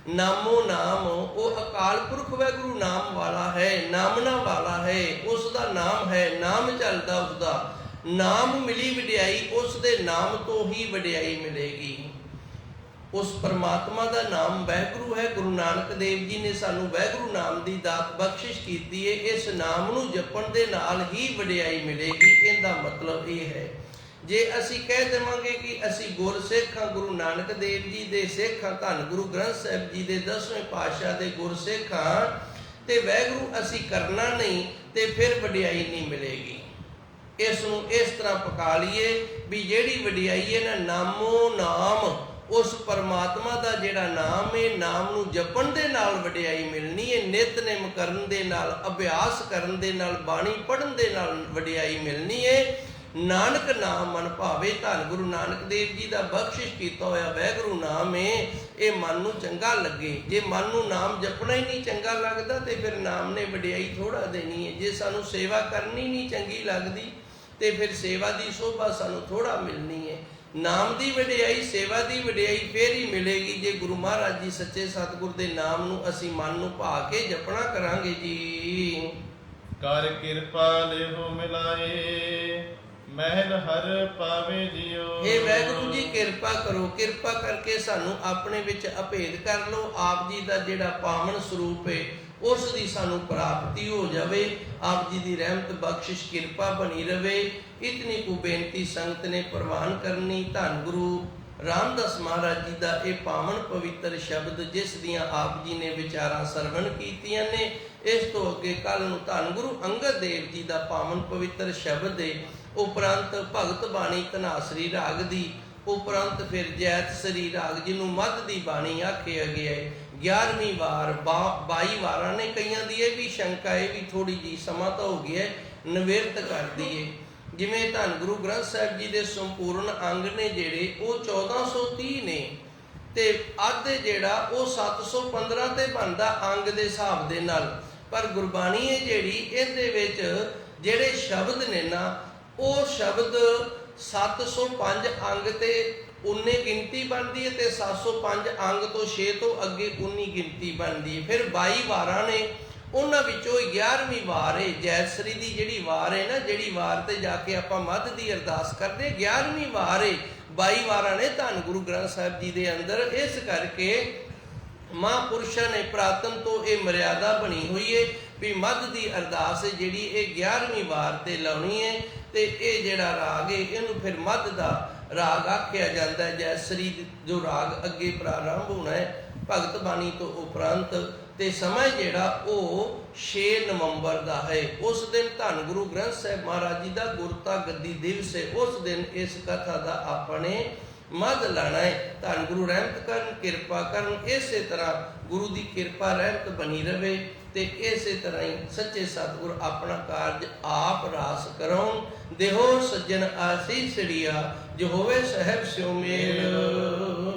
ਨਾਮੋ ਨਾਮ, ਉਹ ਅਕਾਲ ਪੁਰਖ ਵਾਹਿਗੁਰੂ ਨਾਮ ਵਾਲਾ ਹੈ, ਨਾਮਨਾ ਵਾਲਾ ਹੈ, ਉਸ ਦਾ ਨਾਮ ਹੈ, ਨਾਮ ਚੱਲਦਾ ਉਸ ਦਾ। ਨਾਮ ਮਿਲੀ ਵਡਿਆਈ, ਉਸ ਦੇ ਨਾਮ ਤੋਂ ਹੀ ਵਡਿਆਈ ਮਿਲੇਗੀ। ਉਸ ਪਰਮਾਤਮਾ ਦਾ ਨਾਮ ਵਾਹਿਗੁਰੂ ਹੈ। ਗੁਰੂ ਨਾਨਕ ਦੇਵ ਜੀ ਨੇ ਸਾਨੂੰ ਵਾਹਿਗੁਰੂ ਨਾਮ ਦੀ ਦਾਤ ਬਖਸ਼ਿਸ਼ ਕੀਤੀ ਹੈ। ਇਸ ਨਾਮ ਨੂੰ ਜਪਣ ਦੇ ਨਾਲ ਹੀ ਵਡਿਆਈ ਮਿਲੇਗੀ। ਇਹਦਾ ਮਤਲਬ ਇਹ ਹੈ, ਜੇ ਅਸੀਂ ਕਹਿ ਦੇਵਾਂਗੇ ਕਿ ਅਸੀਂ ਗੁਰਸਿੱਖ ਹਾਂ, ਗੁਰੂ ਨਾਨਕ ਦੇਵ ਜੀ ਦੇ ਸਿੱਖ ਹਾਂ, ਧੰਨ ਗੁਰੂ ਗ੍ਰੰਥ ਸਾਹਿਬ ਜੀ ਦੇ 10ਵੇਂ ਪਾਤਸ਼ਾਹ ਦੇ ਗੁਰਸਿੱਖ ਹਾਂ, ਤੇ ਵਾਹਿਗੁਰੂ ਅਸੀਂ ਕਰਨਾ ਨਹੀਂ, ਤੇ ਫਿਰ ਵਡਿਆਈ ਨਹੀਂ ਮਿਲੇਗੀ। ਇਸ ਨੂੰ ਇਸ ਤਰ੍ਹਾਂ ਪਕਾ ਲਈਏ ਵੀ ਜਿਹੜੀ ਵਡਿਆਈ ਹੈ ਨਾ, ਨਾਮੋ ਨਾਮ, ਉਸ ਪਰਮਾਤਮਾ ਦਾ ਜਿਹੜਾ ਨਾਮ ਹੈ, ਨਾਮ ਨੂੰ ਜਪਣ ਦੇ ਨਾਲ ਵਡਿਆਈ ਮਿਲਣੀ ਹੈ। ਨਿਤਨੇਮ ਕਰਨ ਦੇ ਨਾਲ, ਅਭਿਆਸ ਕਰਨ ਦੇ ਨਾਲ, ਬਾਣੀ ਪੜ੍ਹਨ ਦੇ ਨਾਲ ਵਡਿਆਈ ਮਿਲਣੀ ਹੈ। ਨਾਨਕ ਨਾਮ ਮਨ ਭਾਵੇ, ਧੰਨ ਗੁਰੂ ਨਾਨਕ ਦੇਵ ਜੀ ਦਾ ਬਖਸ਼ਿਸ਼ ਕੀਤਾ ਹੋਇਆ ਵਾਹਿਗੁਰੂ ਨਾਮ ਹੈ, ਇਹ ਮਨ ਨੂੰ ਚੰਗਾ ਲੱਗੇ। ਜੇ ਮਨ ਨੂੰ ਨਾਮ ਜਪਣਾ ਹੀ ਨਹੀਂ ਚੰਗਾ ਲੱਗਦਾ ਤੇ ਫਿਰ ਨਾਮ ਨੇ ਵਡਿਆਈ ਥੋੜਾ ਦੇਣੀ ਹੈ। ਜੇ ਸਾਨੂੰ ਸੇਵਾ ਕਰਨੀ ਨਹੀਂ ਚੰਗੀ ਲੱਗਦੀ ਤੇ ਫਿਰ ਸੇਵਾ ਦੀ ਸ਼ੋਭਾ ਸਾਨੂੰ ਥੋੜਾ ਮਿਲਣੀ ਹੈ। ਨਾਮ ਦੀ ਵਡਿਆਈ, ਸੇਵਾ ਦੀ ਵਡਿਆਈ ਫੇਰ ਹੀ ਮਿਲੇਗੀ ਜੇ ਗੁਰੂ ਮਹਾਰਾਜ ਜੀ ਸੱਚੇ ਸਤਿਗੁਰ ਦੇ ਨਾਮ ਨੂੰ ਅਸੀਂ ਮਨ ਨੂੰ ਭਾ ਕੇ ਜਪਣਾ ਕਰਾਂਗੇ ਜੀ। ਕਰ ਕਿਰਪਾ ਲਿਹੋ ਮਿਲਾਏ, ਮਹਿਲ ਹਰ ਪਾਵੇ ਜਿਉ। ਇਹ ਵਾਹਿਗੁਰੂ ਜੀ ਕਿਰਪਾ ਕਰੋ, ਕਿਰਪਾ ਕਰਕੇ ਸਾਨੂੰ ਆਪਣੇ ਵਿੱਚ ਅਭੇਦ ਕਰ ਲਓ। ਆਪ ਜੀ ਦਾ ਜਿਹੜਾ ਪਾਵਨ ਸਰੂਪ ਹੈ ਉਸ ਦੀ ਸਾਨੂੰ ਪ੍ਰਾਪਤੀ ਹੋ ਜਾਵੇ। ਆਪ ਜੀ ਦੀ ਰਹਿਮਤ ਬਖਸ਼ਿਸ਼ ਕਿਰਪਾ ਬਣੀ ਰਵੇ। ਇਤਨੀ ਕੁ ਬੇਨਤੀ ਸੰਗਤ ਨੇ ਪ੍ਰਵਾਨ ਕਰਨੀ। ਧੰਨ ਗੁਰੂ ਰਾਮਦਾਸ ਮਹਾਰਾਜ ਜੀ ਦਾ ਇਹ ਪਾਵਨ ਪਵਿੱਤਰ ਸ਼ਬਦ, ਜਿਸ ਦੀਆਂ ਆਪ ਜੀ ਨੇ ਵਿਚਾਰਾਂ ਸਰਵਣ ਕੀਤੀਆਂ ਨੇ। ਇਸ ਤੋਂ ਅੱਗੇ ਕੱਲ ਨੂੰ ਧੰਨ ਗੁਰੂ ਅੰਗਦ ਦੇਵ ਜੀ ਦਾ ਪਾਵਨ ਪਵਿੱਤਰ ਸ਼ਬਦ ਹੈ। ਉਪਰੰਤ ਭਗਤ ਬਾਣੀ ਧਨਾਸਰੀ ਰਾਗ ਦੀ, ਉਪਰੰਤ ਫਿਰ ਜੈਤ ਸ੍ਰੀ ਰਾਗ ਜਿਹਨੂੰ ਮੱਧ ਦੀ ਬਾਣੀ ਆਖਿਆ ਗਿਆ ਹੈ। 11ਵੀਂ ਵਾਰ 22 ਵਾਰਾਂ ਨੇ। ਕਈਆਂ ਦੀ ਇਹ ਵੀ ਸ਼ੰਕਾ ਹੈ ਵੀ ਥੋੜੀ ਜੀ ਸਮਾਂ ਤਾਂ ਹੋ ਗਿਆ, ਨਿਵਰਤ ਕਰ ਦਈਏ। ਜਿਵੇਂ ਧੰਨ ਗੁਰੂ ਗ੍ਰੰਥ ਸਾਹਿਬ ਜੀ ਦੇ ਸੰਪੂਰਨ ਅੰਗ ਨੇ ਜਿਹੜੇ, ਉਹ 1430 ਨੇ, ਤੇ ਅੱਧ ਜਿਹੜਾ ਉਹ 715 ਤੇ ਬਣਦਾ ਅੰਗ ਦੇ ਹਿਸਾਬ ਦੇ ਨਾਲ। ਪਰ ਗੁਰਬਾਣੀ ਹੈ ਜਿਹੜੀ, ਇਹਦੇ ਵਿੱਚ ਜਿਹੜੇ ਸ਼ਬਦ ਨੇ ਨਾ, ਉਹ ਸ਼ਬਦ 705 ਅੰਗ ਤੇ 19 ਗਿਣਤੀ ਬਣਦੀ ਹੈ, ਤੇ 705 ਅੰਗ ਤੋਂ 6 ਤੋਂ ਅੱਗੇ 19 ਗਿਣਤੀ ਬਣਦੀ ਹੈ। ਫਿਰ 22 ਵਾਰਾਂ ਨੇ, ਉਹਨਾਂ ਵਿੱਚੋਂ 11ਵੀਂ ਵਾਰ ਹੈ ਜੈਤਸਰੀ ਦੀ। ਜਿਹੜੀ ਵਾਰ ਹੈ ਨਾ, ਜਿਹੜੀ ਵਾਰ ਤੇ ਜਾ ਕੇ ਆਪਾਂ ਮੱਧ ਦੀ ਅਰਦਾਸ ਕਰਦੇ, 11ਵੀਂ ਵਾਰ ਹੈ। 22 ਵਾਰਾਂ ਨੇ ਧੰਨ ਗੁਰੂ ਗ੍ਰੰਥ ਸਾਹਿਬ ਜੀ ਦੇ ਅੰਦਰ। ਇਸ ਕਰਕੇ ਮਹਾਂਪੁਰਸ਼ਾਂ ਨੇ ਪ੍ਰਾਤਨ ਤੋਂ ਇਹ ਮਰਿਆਦਾ ਬਣੀ ਹੋਈ ਹੈ ਵੀ ਮੱਧ ਦੀ ਅਰਦਾਸ ਜਿਹੜੀ ਇਹ 11ਵੀਂ ਵਾਰ ਤੇ ਲਾਉਣੀ ਹੈ। ਤੇ ਇਹ ਜਿਹੜਾ ਰਾਗ ਹੈ ਇਹਨੂੰ ਫਿਰ ਮੱਧ ਦਾ ਰਾਗ ਆਖਿਆ ਜਾਂਦਾ ਹੈ। ਜੈਸਰੀ ਜੋ ਰਾਗ ਅੱਗੇ ਪ੍ਰਾਰੰਭ ਹੋਣਾ ਹੈ ਭਗਤ ਬਾਣੀ ਤੋਂ ਉਪਰੰਤ, ਤੇ ਸਮਾਂ ਜਿਹੜਾ ਉਹ 6 ਨਵੰਬਰ ਦਾ ਹੈ। ਉਸ ਦਿਨ ਧੰਨ ਗੁਰੂ ਗ੍ਰੰਥ ਸਾਹਿਬ ਮਹਾਰਾਜ ਜੀ ਦਾ ਗੁਰਤਾ ਗੱਦੀ ਦਿਵਸ ਹੈ। ਉਸ ਦਿਨ ਇਸ ਕਥਾ ਦਾ ਆਪਣੇ ਮੱਧ ਲਾਣਾ ਹੈ। ਧੰਨ ਗੁਰੂ ਰਹਿਮਤ ਕਰਨ, ਕਿਰਪਾ ਕਰਨ। ਇਸੇ ਤਰ੍ਹਾਂ ਗੁਰੂ ਦੀ ਕਿਰਪਾ ਰਹਿਮਤ ਬਣੀ ਰਵੇ, ਤੇ ਇਸੇ ਤਰ੍ਹਾਂ ਹੀ ਸੱਚੇ ਸਤਿਗੁਰ ਆਪਣਾ ਕਾਰਜ ਆਪ ਰਾਸ ਕਰਾਉਣ। ਦੇਹੋ ਸੱਜਣ ਆਸੀਸੜੀਆ, ਜੋ ਹੋਵੇ ਸਹਿਬ ਸਿਉ ਮੇਲ।